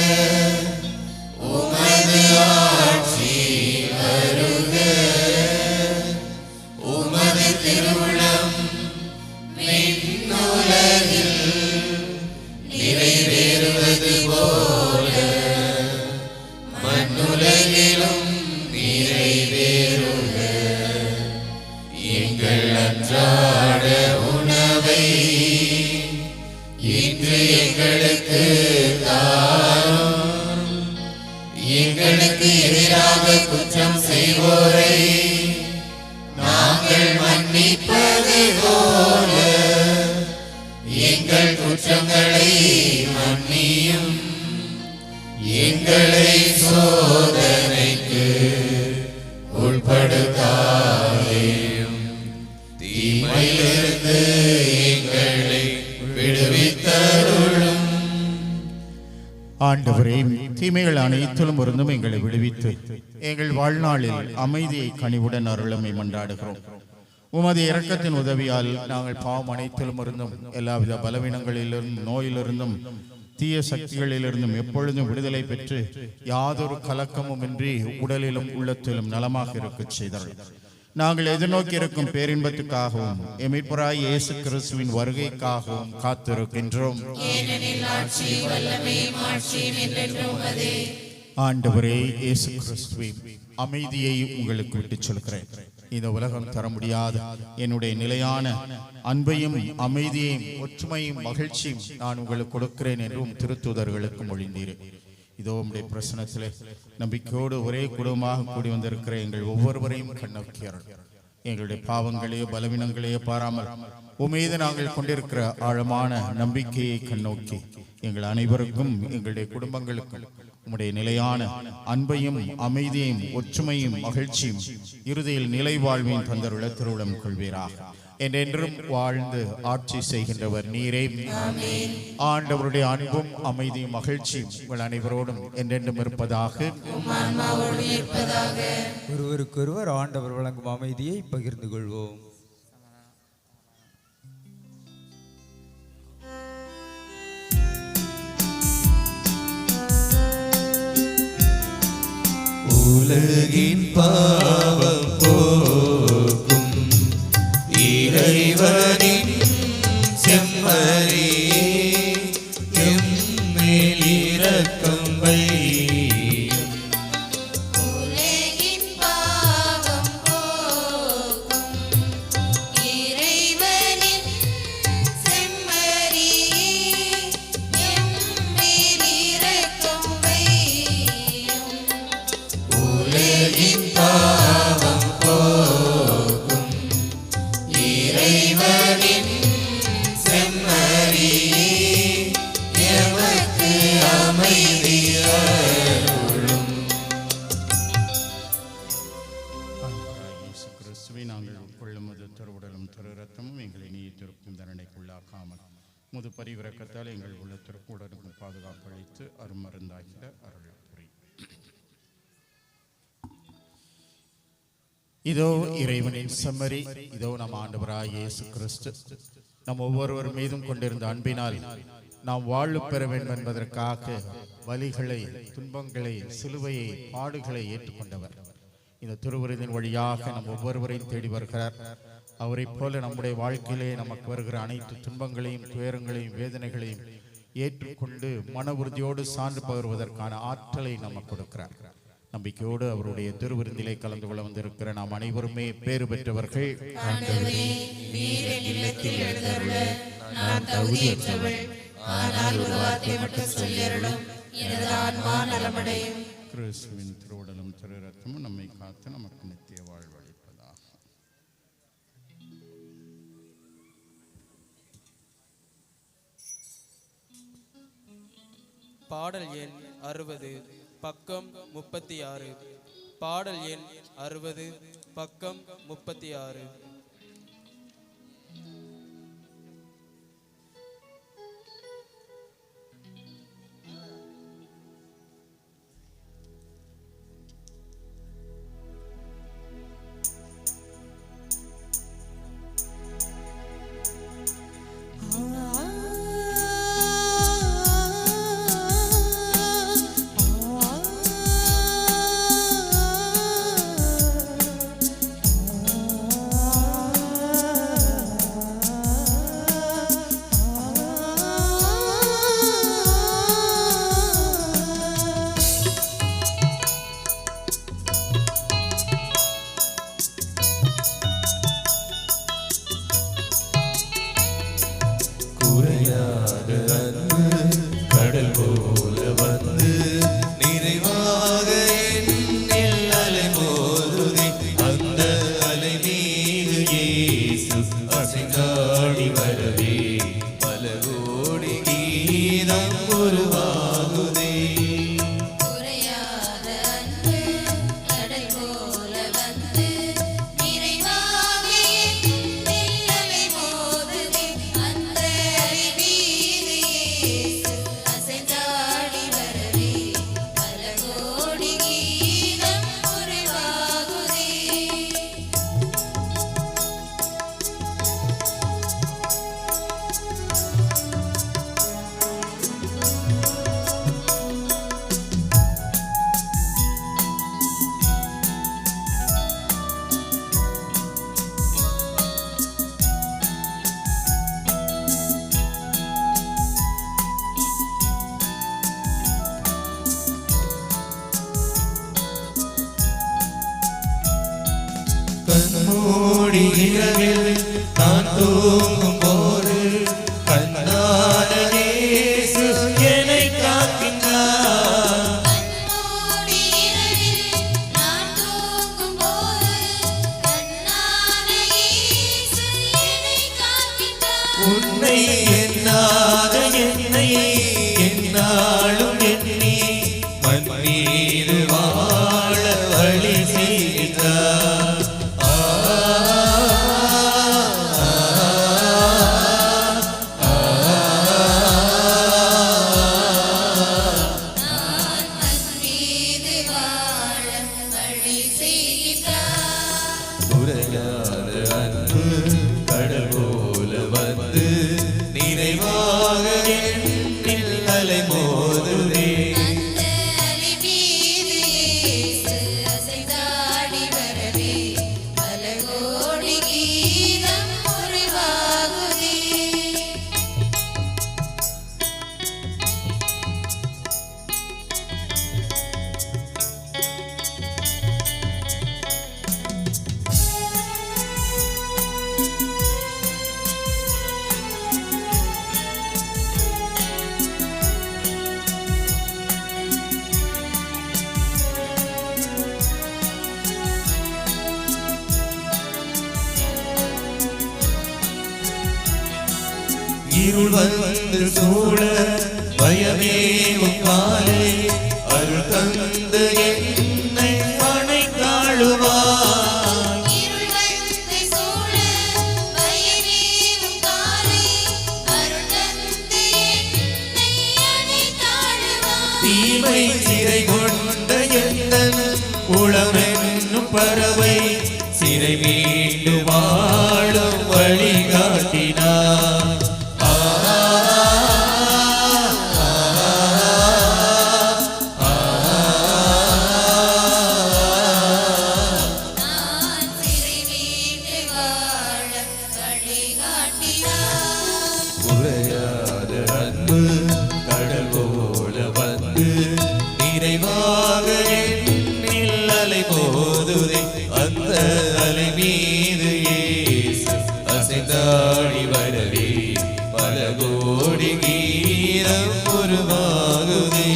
உமது ஆட்சி வருக. உமது திருவுளம் விண்ணுலகில் நிறைவேறுவது போல மண்ணுலகிலும் நிறைவேறுக. எங்கள் அன்றாட உணவை இன்று எங்களுக்கு தாரும். எங்களுக்கு எதிராக குற்றம் செய்வோரை நாங்கள் மன்னிப்பது போல எங்கள் குற்றங்களை மன்னியும். எங்களை சோதனைக்கு உட்படுத்தாதேயும், தீமையிலிருந்து எங்களை விடுவித்தருளும். ஆண்டவரே, தீமைகள் அனைத்திலும் இருந்தும் எங்களை விடுவித்து எங்கள் வாழ்நாளில் அமைதியை கனிவுடன் அருளமை மன்றாடுகிறோம். உமது இரக்கத்தின் உதவியால் நாங்கள் பாவம் அனைத்திலும் இருந்தும் எல்லாவித பலவீனங்களிலிருந்தும் நோயிலிருந்தும் தீய சக்திகளிலிருந்தும் எப்பொழுதும் விடுதலை பெற்று யாதொரு கலக்கமும் இன்றி உடலிலும் உள்ளத்திலும் நலமாக இருக்கச் செய்தார். நாங்கள் எதிர்நோக்கி இருக்கும் பேரின்பத்துக்காகவும் எமிற்பராய் இயேசு கிறிஸ்துவின் வருகைக்காகவும் காத்திருக்கின்றோம். ஆண்டவரே இயேசு கிறிஸ்துவே, அமைதியை உங்களுக்கு விட்டுச் சொல்கிறேன். இந்த உலகம் தர முடியாத என்னுடைய நிலையான அன்பையும் அமைதியையும் ஒற்றுமையும் மகிழ்ச்சியும் நான் உங்களுக்கு கொடுக்கிறேன் என்றும் திருத்தூதர்களுக்கு மொழிந்தீரேன். இதோ உம்முடைய பிரசனத்திலே நம்பிக்கையோடு ஒரே குடும்பமாக கூடி வந்திருக்கிற எங்கள் ஒவ்வொருவரையும் கண்ணோக்கியார்கள். எங்களுடைய பாவங்களையோ பலவீனங்களையோ பாராமல் உமீது நாங்கள் கொண்டிருக்கிற ஆழமான நம்பிக்கையை கண்ணோக்கி எங்கள் அனைவருக்கும் எங்களுடைய குடும்பங்களுக்கும் உம்முடைய நிலையான அன்பையும் அமைதியையும் ஒற்றுமையும் மகிழ்ச்சியும் இறுதியில் நிலை வாழ்வின் தந்தருள திருவுளம் கொள்வீராக. என்றென்றும் வாழ்ந்து ஆட்சி செய்கின்றவர் நீரே. ஆண்டவருடைய அன்பும் அமைதியும் மகிழ்ச்சியும் உங்கள் அனைவரோடும் என்றென்றும் இருப்பதாக. ஒருவருக்கொருவர் ஆண்டவர் வழங்கும் அமைதியை பகிர்ந்து கொள்வோம். உலகின் பாவம் போக்கும் இறைவனின் செம்மறியே, எம்மேல் இரக்கம் வையும். உலகின் பாவம் போக்கும் இறைவனின் செம்மறியே, எம்மேல் இரக்கம் வையும். உலகின் பாவம் நாங்கள் உட்கொள்ளும் முது திருவுடலும் திரு ரத்தமும் எங்களை நீ திருப்பும் தண்டனைக்குள்ளாக்காமல் முது பரிவிறக்கத்தால் எங்கள் உள்ளத்திற்கு உடனுக்கும் பாதுகாப்பு அளித்து அருமருந்தாகிட அருள் புரி. இதோ இறைவனின் செம்மறி, இதோ நம் ஆண்டவராய் இயேசு கிறிஸ்து நம் ஒவ்வொருவர் மீதும் கொண்டிருந்த அன்பினால் நாம் வாழ்வு பெற வேண்டும் என்பதற்காக வலிகளை, துன்பங்களை, சிலுவையை, பாடுகளை ஏற்றுக்கொண்டவர். இந்த திருவிருந்தின் வழியாக நம் ஒவ்வொருவரையும் தேடி வருகிறார். அவரை போல நம்முடைய வாழ்க்கையிலே நமக்கு வருகிற அனைத்து துன்பங்களையும், துயரங்களையும், வேதனைகளையும் ஏற்றுக்கொண்டு மன உறுதியோடு சான்று பகர்வதற்கான ஆற்றலை நமக்கு கொடுக்கிறார். நம்பிக்கையோடு அவருடைய திருவிருந்திலே கலந்து கொள்ள வந்திருக்கிற நாம் அனைவருமே பேறு பெற்றவர்கள். கிறிஸ்துவின் திருவுடலும் திரு ரத்தமும் நம்மை காத்து நமக்கு நித்திய வாழ்வளிப்பதாக. பாடல் எண் 60 பக்கம் 36. பாடல் எண் 60 பக்கம் 36. நான் தூங்கும் போது கண்ணான இயேசு என்னை காக்கின்றார். உன்னை எண்ணாத என்னை என்னாலும் எண்ணி மண்ணீர் வாழ வழி செய்கிறார். இருள் வந்து சூழ பயமே உக்காலே அருள் தந்து என்னை அணைத்தாழுவாய். இருள் வந்து வாழ்வை சிறை மீண்டு வாழும் வழிகாட்டினார். உரையாத அன்பு கடல் போல வந்து நிறைவாக என்னில் அலை மோதுதே. அந்த அலை மீது இயேசு அசைந்தாடி வரவே பல கோடி கீதம் உருவாகுதே.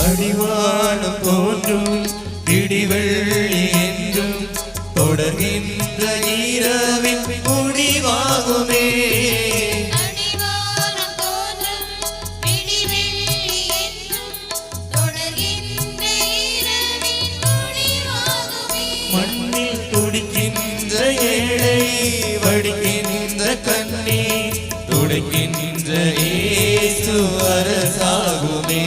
அடிவானம் தோன்றும் இடிவெள்ளி என்றும் தொடர்கின்ற இரவின் முடிவாகுமே. மண்ணில் துடிக்கின்ற ஏழை வடிக்கின்ற கண்ணீர் துடைக்கின்ற இயேசு அரசாகுமே.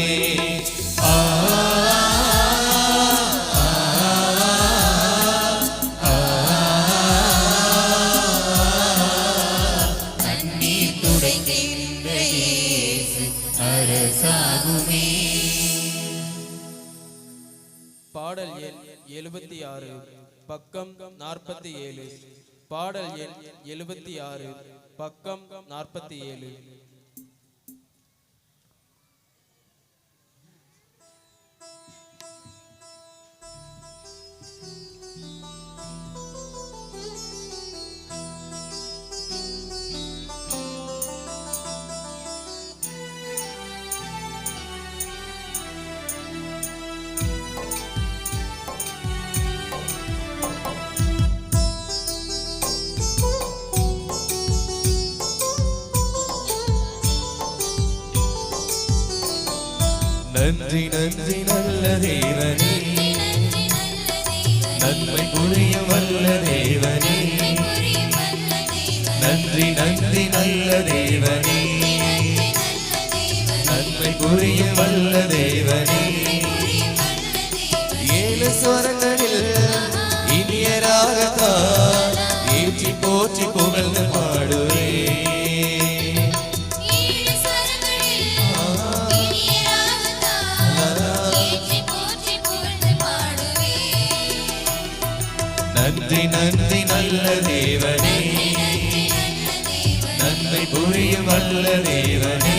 பாடல் எண் 76 பக்கம் 47. பாடல் எண் 76 பக்கம் 47. நன்றி நன்றி நல்ல தேவனே, நன்மை புரிய வல்ல தேவனே. நன்றி நன்றி நல்ல தேவனே, நன்மை புரிய வல்ல தேவனே. ஏழு ஸ்வரங்களில் இனிய ராகத்தால் ஏற்றி போற்றி புகழ்ந்து பாடுவே. நன்றி நன்றி நல்ல தேவனே, நன்மை புரிய வல்ல தேவனே.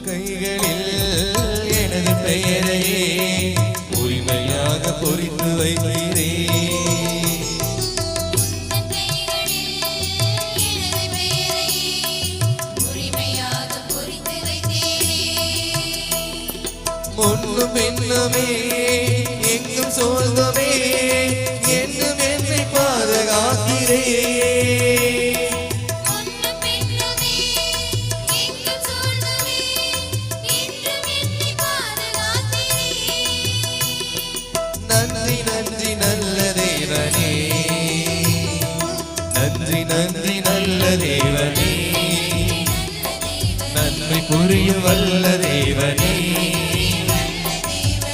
கைகளில் எனது பெயரையே உரிமையாக பொறித்து வைத்தீரே. முன்னும் பின்னுமே எங்கும் சோழ்வமே என்னும் என்னை பாதுகாக்கிறே. நன்றி நன்றி நல்ல தேவனே, நன்றி நன்றி நல்ல தேவனே. நன்மை புரிய வல்ல தேவனே.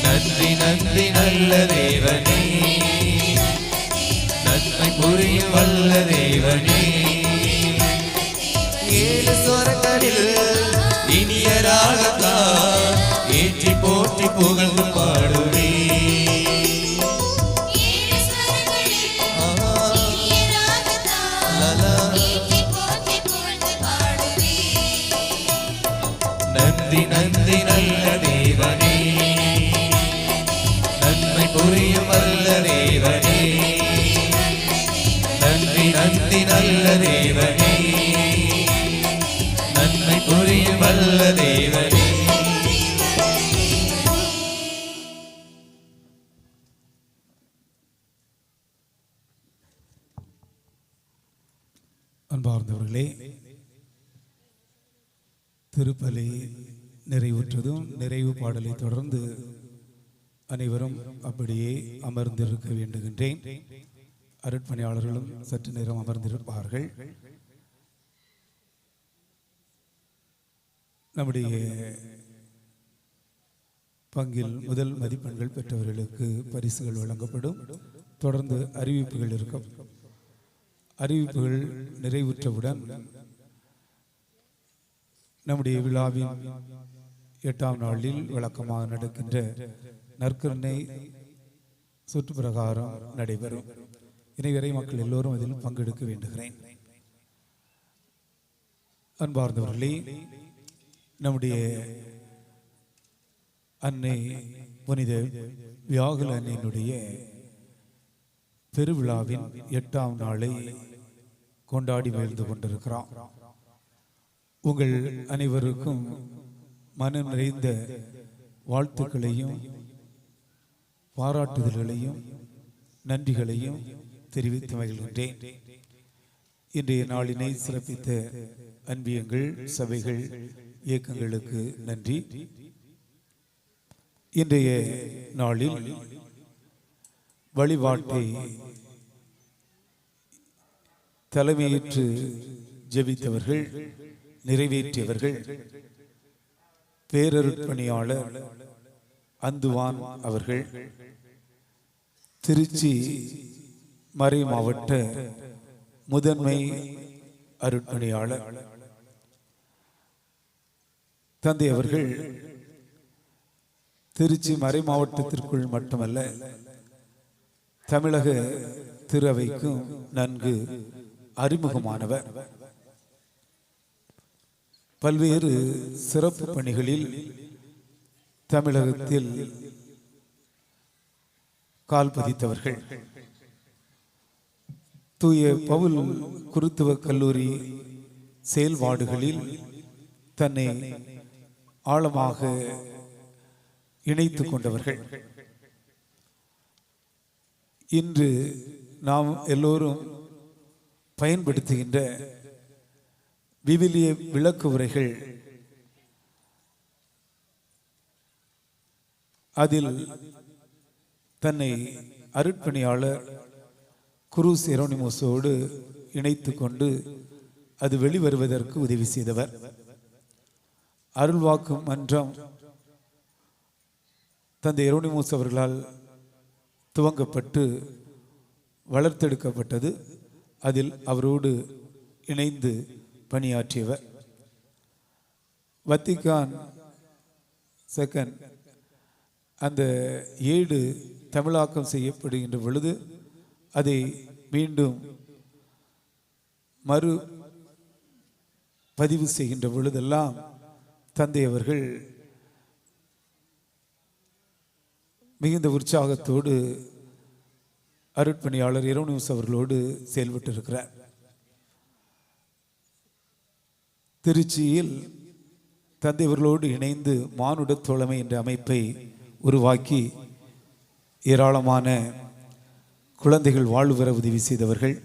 நன்றி நன்றி நல்ல தேவனே நன்மை புரியும் வல்ல தேவனே ஏழு சொரங்களில் இனிய ராகத்தால் ஏற்றி போற்றி புகழ்ந்து பாடுவே நன்றி நன்றி நல்ல தேவனே நன்மை புரியும் வல்ல தேவனே நன்றி நன்றி நல்ல தேவனே நன்மை புரியும் வல்ல தேவனே அன்பார்ந்தவர்களே, திருப்பலி நிறைவுற்றதும் நிறைவு பாடலை தொடர்ந்து அனைவரும் அப்படியே அமர்ந்திருக்க வேண்டுகின்றேன். அருட்பணியாளர்களும் சற்று நேரம் அமர்ந்திருப்பார்கள். நம்முடைய பங்கில் முதல் மதிப்பெண்கள் பெற்றவர்களுக்கு பரிசுகள் வழங்கப்படும். தொடர்ந்து அறிவிப்புகள் இருக்கும். அறிவிப்புகள் நிறைவுற்றவுடன் நம்முடைய விழாவின் 8ஆம் நாளில் வழக்கமாக நடக்கின்ற நற்கருணை சுற்றுப்பிரகாரம் நடைபெறும். இறைவரை மக்கள் எல்லோரும் அதில் பங்கெடுக்க வேண்டுகிறேன். அன்பார்ந்தவர்களே, நம்முடைய அன்னை புனித வியாகுல அன்னையினுடைய பெருவிழாவின் 8ஆம் நாளை கொண்டாடி மகிழ்ந்து கொண்டிருக்கிறோம். உங்கள் அனைவருக்கும் மனம் நிறைந்த வாழ்த்துக்களையும் பாராட்டுதல்களையும் நன்றிகளையும் தெரிவித்து மகிழ்கின்றேன். இன்றைய நாளினை சிறப்பித்த அன்பியங்கள், சபைகள், இயக்கங்களுக்கு நன்றி. இன்றைய நாளில் வழிபாட்டை தலைமையேற்று ஜெபித்தவர்கள், நிறைவேற்றியவர்கள் பேரருட்பணியாளர் அந்துவான் அவர்கள், திருச்சி மறை மாவட்ட முதன்மை அருட்பணியாளர் தந்தை அவர்கள் திருச்சி மறை மாவட்டத்திற்குள் மட்டுமல்ல, தமிழக திரு அவைக்கும் நன்கு அறிமுகமானவர். பல்வேறு சிறப்பு பணிகளில் தமிழகத்தில் கால் பதித்தவர்கள். தூய பவுல் குருத்துவ கல்லூரி செயல்பாடுகளில் தன்னை ஆழமாக இணைத்துக் கொண்டவர்கள். இன்று நாம் எல்லோரும் பயன்படுத்துகின்ற விவிலிய விளக்கு உரைகள், அதில் தன்னை அருட்பணியாளர் குரூஸ் எரோனிமோஸோடு இணைத்து கொண்டு அது வெளிவருவதற்கு உதவி செய்தவர். அருள்வாக்கு மன்றம் தந்தை எரோனிமோஸ் அவர்களால் துவங்கப்பட்டு வளர்த்தெடுக்கப்பட்டது. அதில் அவரோடு இணைந்து பணியாற்றியவர். வத்திக்கான் செகண்ட் அந்த ஏடு தமிழாக்கம் செய்யப்படுகின்ற பொழுது அதை மீண்டும் மறு பதிவு செய்கின்ற பொழுதெல்லாம் தந்தை அவர்கள் மிகுந்த உற்சாகத்தோடு அருட்பணியாளர் எரோனிமோஸ் அவர்களோடு செயல்பட்டிருக்கிறார். திருச்சியில் தந்தை அவர்களோடு இணைந்து மானுட தோழமை என்ற அமைப்பை உருவாக்கி ஏராளமான குழந்தைகள் வாழ்வு பெற உதவி செய்தவர்கள்.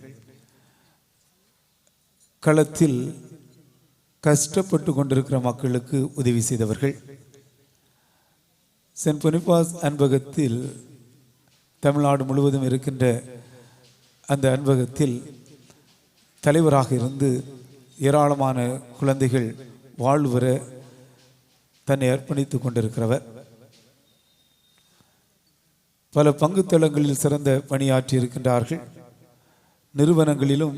களத்தில் கஷ்டப்பட்டு கொண்டிருக்கிற மக்களுக்கு உதவி செய்தவர்கள். சென்ட் பொனிபாஸ் அன்பகத்தில் தமிழ்நாடு முழுவதும் இருக்கின்ற அந்த அன்பகத்தில் தலைவராக இருந்து ஏராளமான குழந்தைகள் வாழ்வு பெற தன்னை அர்ப்பணித்துக் கொண்டிருக்கிறவர். பல பங்குத்தளங்களில் சிறந்த பணியாற்றி இருக்கின்றார்கள். நிறுவனங்களிலும்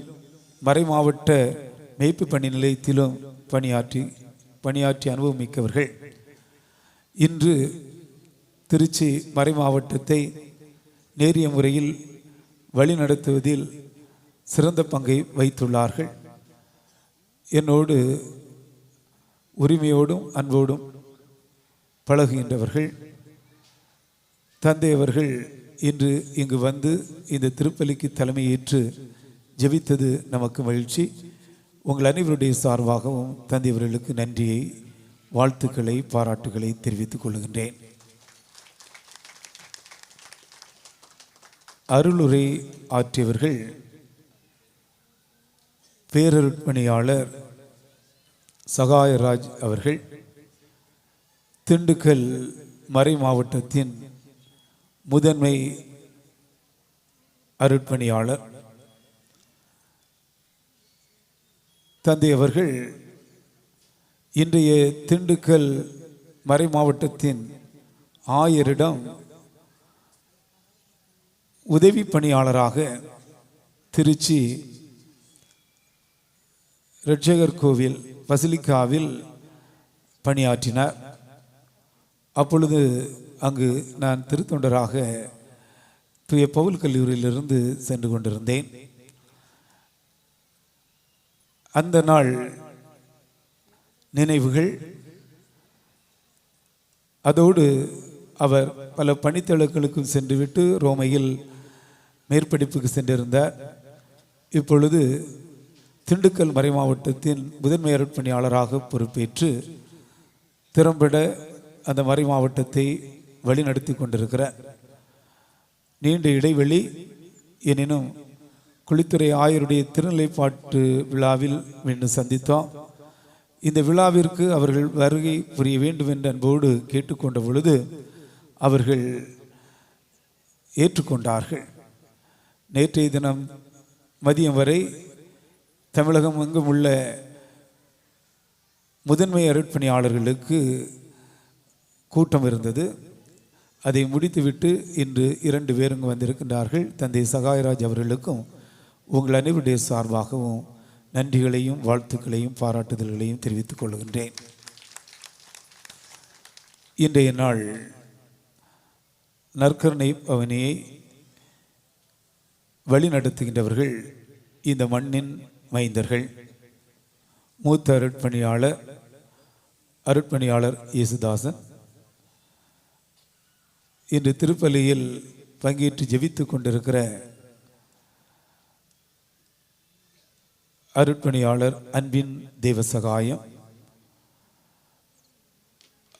மறைமாவட்ட மேய்ப்பு பணி நிலையத்திலும் பணியாற்றி அனுபவம் மிக்கவர்கள். இன்று திருச்சி மறைமாவட்டத்தை நேரிய முறையில் வழிநடத்துவதில் சிறந்த பங்கை வைத்துள்ளார்கள். என்னோடு உரிமையோடும் அன்போடும் பழகுகின்றவர்கள். தந்தை அவர்கள் இன்று இங்கு வந்து இந்த திருப்பலிக்கு தலைமையேற்று ஜெபித்தது நமக்கு மகிழ்ச்சி. உங்கள் அனைவருடைய சார்பாகவும் தந்தை அவர்களுக்கு நன்றியை, வாழ்த்துக்களை, பாராட்டுகளை தெரிவித்துக் கொள்கின்றேன். அருளுரை ஆற்றியவர்கள் பேரருட்பணியாளர் சகாயராஜ் அவர்கள், திண்டுக்கல் மறை மாவட்டத்தின் முதன்மை அருட்பணியாளர். தந்தை அவர்கள் இன்றைய திண்டுக்கல் மறை மாவட்டத்தின் ஆயரிடம் உதவி பணியாளராக திருச்சி இரட்சகர் கோவில் பசிலிக்காவில் பணியாற்றினார். அப்பொழுது அங்கு நான் திருத்தொண்டராக தூய பவுல் கல்லூரியிலிருந்து சென்று கொண்டிருந்தேன். அந்த நாள் நினைவுகள். அதோடு அவர் பல பணித்தளங்களுக்கும் சென்றுவிட்டு ரோமையில் மேற்படிப்புக்கு சென்றிருந்தார். இப்பொழுது திண்டுக்கல் மறை மாவட்டத்தின் முதன்மை அருட்பணியாளராக பொறுப்பேற்று திறம்பட அந்த மறை மாவட்டத்தை வழிநடத்தி கொண்டிருக்கிறார். நீண்ட இடைவெளி, எனினும் குளித்துறை ஆயருடைய திருநிலைப்பாட்டு விழாவில் மீண்டும் சந்தித்தோம். இந்த விழாவிற்கு அவர்கள் வருகை புரிய வேண்டும் என்ற அன்போடு கேட்டுக்கொண்ட பொழுது அவர்கள் ஏற்றுக்கொண்டார்கள். நேற்றைய தினம் மதியம் வரை தமிழகம் எங்கும் உள்ள முதன்மை அருட்பணியாளர்களுக்கு கூட்டம் இருந்தது. அதை முடித்துவிட்டு இன்று 2 பேர் இங்கு வந்திருக்கின்றார்கள். தந்தை சகாயராஜ் அவர்களுக்கும் உங்கள் அனைவருடைய சார்பாகவும் நன்றிகளையும் வாழ்த்துக்களையும் பாராட்டுதல்களையும் தெரிவித்துக் கொள்கின்றேன். இன்றைய நாள் நற்கருணை பவனியை வழிநடத்துகின்றவர்கள் இந்த மண்ணின் மைந்தர்கள். மூத்த அருட்பணியாளர் இயேசுதாசன் இன்று திருப்பலியில் பங்கேற்று ஜெபித்துக் கொண்டிருக்கிற அருட்பணியாளர் அன்பின் தேவசகாயம்,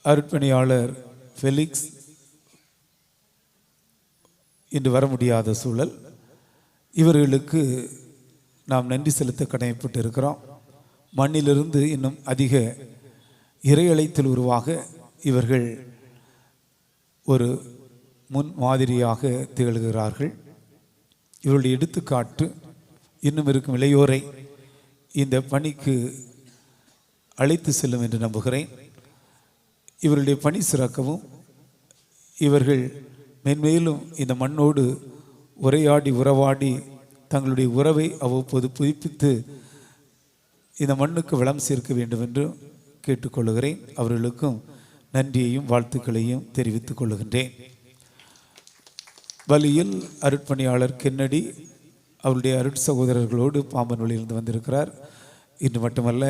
அருட்பணியாளர் ஃபெலிக்ஸ் இன்று வர முடியாத சூழல். இவர்களுக்கு நாம் நன்றி செலுத்த கடமைப்பட்டு இருக்கிறோம். மண்ணிலிருந்து இன்னும் அதிக இறையழைத்தல் உருவாக இவர்கள் ஒரு முன் மாதிரியாக திகழ்கிறார்கள். இவருடைய எடுத்துக்காட்டு இன்னும் இருக்கும் இளையோரை இந்த பணிக்கு அழைத்து செல்லும் என்று நம்புகிறேன். இவருடைய பணி சிறக்கவும் இவர்கள் மென்மேலும் இந்த மண்ணோடு உரையாடி உறவாடி தங்களுடைய உறவை அவ்வப்போது புதுப்பித்து இந்த மண்ணுக்கு வளம் சேர்க்க வேண்டும் என்று கேட்டுக்கொள்கிறேன். அவர்களுக்கும் நன்றியையும் வாழ்த்துக்களையும் தெரிவித்துக் கொள்கின்றேன். வழியில் அருட்பணியாளர் கென்னடி அவருடைய அருட் சகோதரர்களோடு பாம்பன் வழியிலிருந்து வந்திருக்கிறார். இன்று மட்டுமல்ல,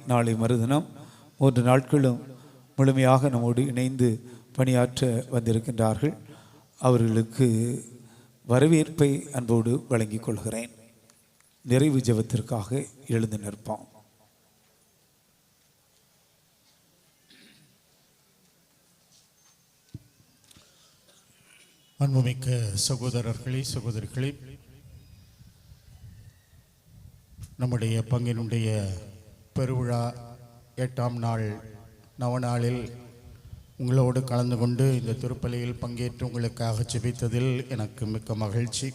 நாளை மறுதினம் 3 நாட்களும் முழுமையாக நம்மோடு இணைந்து பணியாற்ற வந்திருக்கின்றார்கள். அவர்களுக்கு வரவேற்பை அன்போடு வழங்கிக் கொள்கிறேன். நிறைவு ஜெபத்திற்காக எழுந்து நிற்போம். அன்புமிக்க சகோதரர்களே, சகோதரிகளே, நம்முடைய பங்கினுடைய பெருவிழா 8ஆம் நாள் நவநாளில் உங்களோடு கலந்து கொண்டு இந்த திருப்பலியில் பங்கேற்று உங்களுக்காக ஜெபித்ததில் எனக்கு மிக்க மகிழ்ச்சி.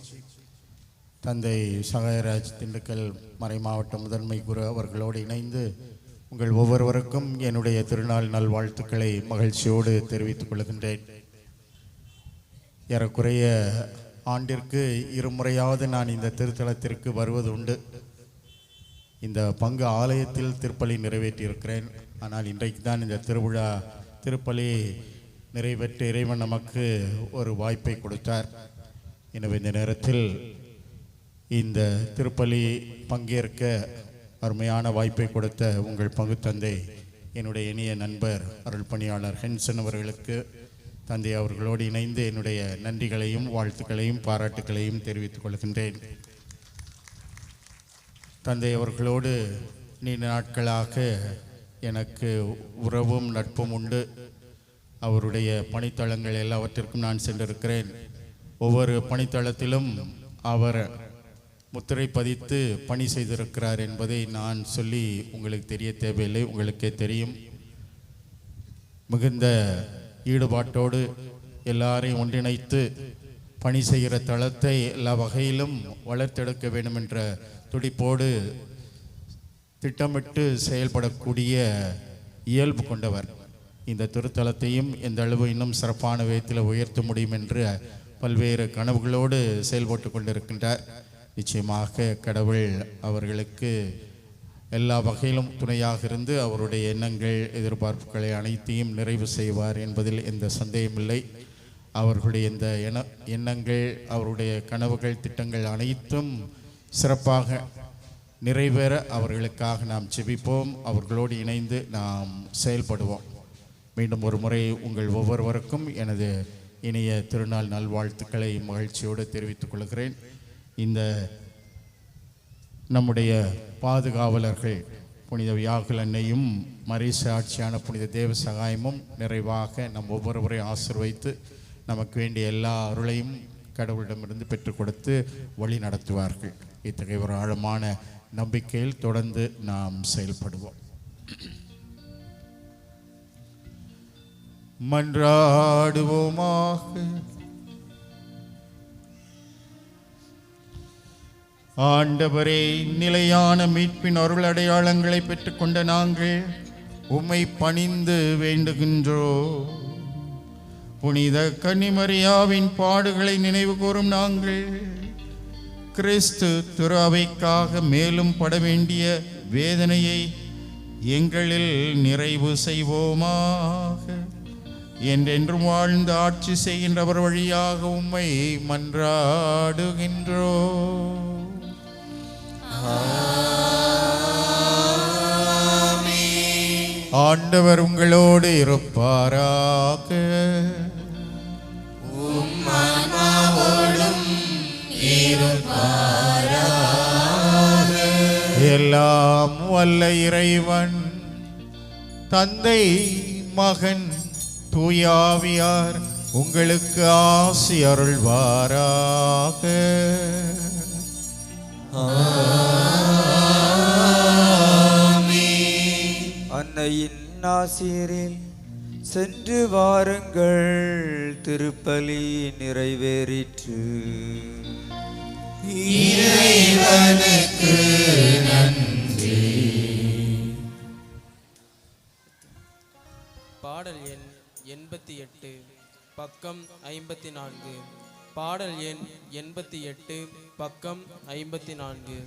தந்தை சகாயராஜ் திண்டுக்கல் மறை மாவட்ட முதன்மை குரு அவர்களோடு இணைந்து உங்கள் ஒவ்வொருவருக்கும் என்னுடைய திருநாள் நல்வாழ்த்துக்களை மகிழ்ச்சியோடு தெரிவித்துக் கொள்கின்றேன். ஏறக்குறைய ஆண்டிற்கு இருமுறையாவது நான் இந்த திருத்தலத்திற்கு வருவது உண்டு. இந்த பங்கு ஆலயத்தில் திருப்பலி நிறைவேற்றியிருக்கிறேன். ஆனால் இன்றைக்கு தான் இந்த திருப்பலி நிறைவேற்ற இறைவன் நமக்கு ஒரு வாய்ப்பை கொடுத்தார். எனவே இந்த நேரத்தில் இந்த திருப்பலி பங்கேற்க அருமையான வாய்ப்பை கொடுத்த உங்கள் பங்குத்தந்தை என்னுடைய இனிய நண்பர் அருள் பணியாளர் ஹென்சன் அவர்களுக்கு தந்தை அவர்களோடு இணைந்து என்னுடைய நன்றிகளையும் வாழ்த்துக்களையும் பாராட்டுக்களையும் தெரிவித்துக் கொள்கின்றேன். தந்தை அவர்களோடு நீண்ட நாட்களாக எனக்கு உறவும் நட்பும் உண்டு. அவருடைய பணித்தளங்கள் எல்லாவற்றிற்கும் நான் சென்றிருக்கிறேன். ஒவ்வொரு பணித்தளத்திலும் அவர் முத்திரை பதித்து பணி செய்திருக்கிறார் என்பதை நான் சொல்லி உங்களுக்கு தெரிய தேவையில்லை, உங்களுக்கே தெரியும். மிகுந்த ஈடுபாட்டோடு எல்லாரையும் ஒன்றிணைத்து பணி செய்கிற தளத்தை எல்லா வகையிலும் வளர்த்தெடுக்க வேண்டும் என்ற துடிப்போடு திட்டமிட்டு செயல்படக்கூடிய இயல்பு கொண்டவர். இந்த திருத்தலத்தையும் எந்த அளவு இன்னும் சிறப்பான விதத்தில் உயர்த்த முடியும் என்று பல்வேறு கனவுகளோடு செயல்பட்டு கொண்டிருக்கின்றார். நிச்சயமாக கடவுள் அவர்களுக்கு எல்லா வகையிலும் துணையாக இருந்து அவருடைய எண்ணங்கள் எதிர்பார்ப்புகளை அனைத்தையும் நிறைவு செய்வார் என்பதில் எந்த சந்தேகமில்லை. அவர்களுடைய இந்த எண்ணங்கள், அவருடைய கனவுகள், திட்டங்கள் அனைத்தும் சிறப்பாக நிறைவேற அவர்களுக்காக நாம் ஜெபிப்போம். அவர்களோடு இணைந்து நாம் செயல்படுவோம். மீண்டும் ஒரு முறை உங்கள் ஒவ்வொருவருக்கும் எனது இனிய திருநாள் நல்வாழ்த்துக்களை மகிழ்ச்சியோடு தெரிவித்துக் கொள்கிறேன். இந்த நம்முடைய பாதுகாவலர்கள் புனித வியாகுல் அன்னையும் மரீச ஆட்சியான புனித தேவ சகாயமும் நிறைவாக நம் ஒவ்வொருவரையும் ஆசீர்வைத்து நமக்கு வேண்டிய எல்லா அருளையும் கடவுளிடமிருந்து பெற்றுக் கொடுத்து வழி நடத்துவார்கள். இத்தகைய ஒரு ஆழமான நம்பிக்கையில் தொடர்ந்து நாம் செயல்படுவோம். மன்றாடுவோமாக. ஆண்டவரே, நிலையான மீட்பின் அருள் அடையாளங்களை பெற்றுக்கொண்ட நாங்கள் உம்மை பணிந்து வேண்டுகின்றோம். புனித கன்னிமரியாவின் பாடுகளை நினைவு கூறும் நாங்கள் கிறிஸ்து திரு அவைக்காக மேலும் பட வேண்டிய வேதனையை எங்களில் நிறைவு செய்வோமாக. என்றென்றும் வாழ்ந்து ஆட்சி செய்கின்றவர் வழியாக உம்மை மன்றாடுகின்றோம். ஆண்டவர் உங்களோடு இருப்பாராக. எல்லாம் வல்ல இறைவன் தந்தை, மகன், தூயாவியார் உங்களுக்கு ஆசி அருள்வாராக. அன்னையின் ஆசிரில் சென்று வாருங்கள், திருப்பலி நிறைவேறிற்று. இறைவனுக்கு நன்றி. பாடல் எண் 88 பக்கம் 54. பாடல் எண் 88 பக்கம் 54.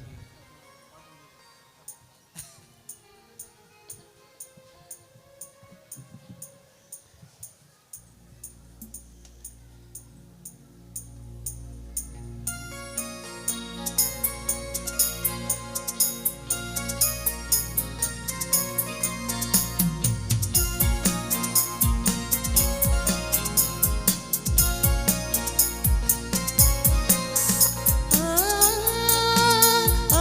ஆ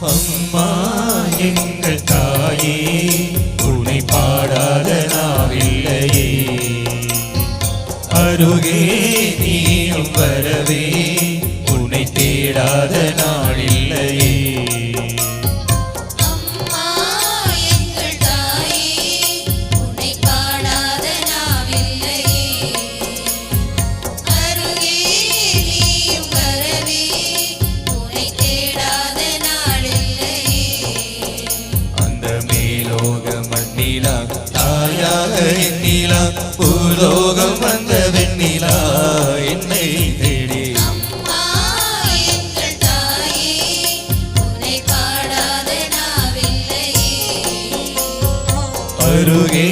அம்மா எங்கள் தாயே உன்னை பாடாத நாவில்லையே, அருகே நீயும் வரவே உன்னை தேடாத நாளில்லையே. எண்ணிலா பூலோகம் வந்த வெண்ணிலா என்னை தேடி அருகே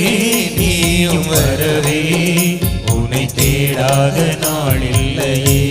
நீயும் வரவே உன்னை தேடாத நாளில்லையே.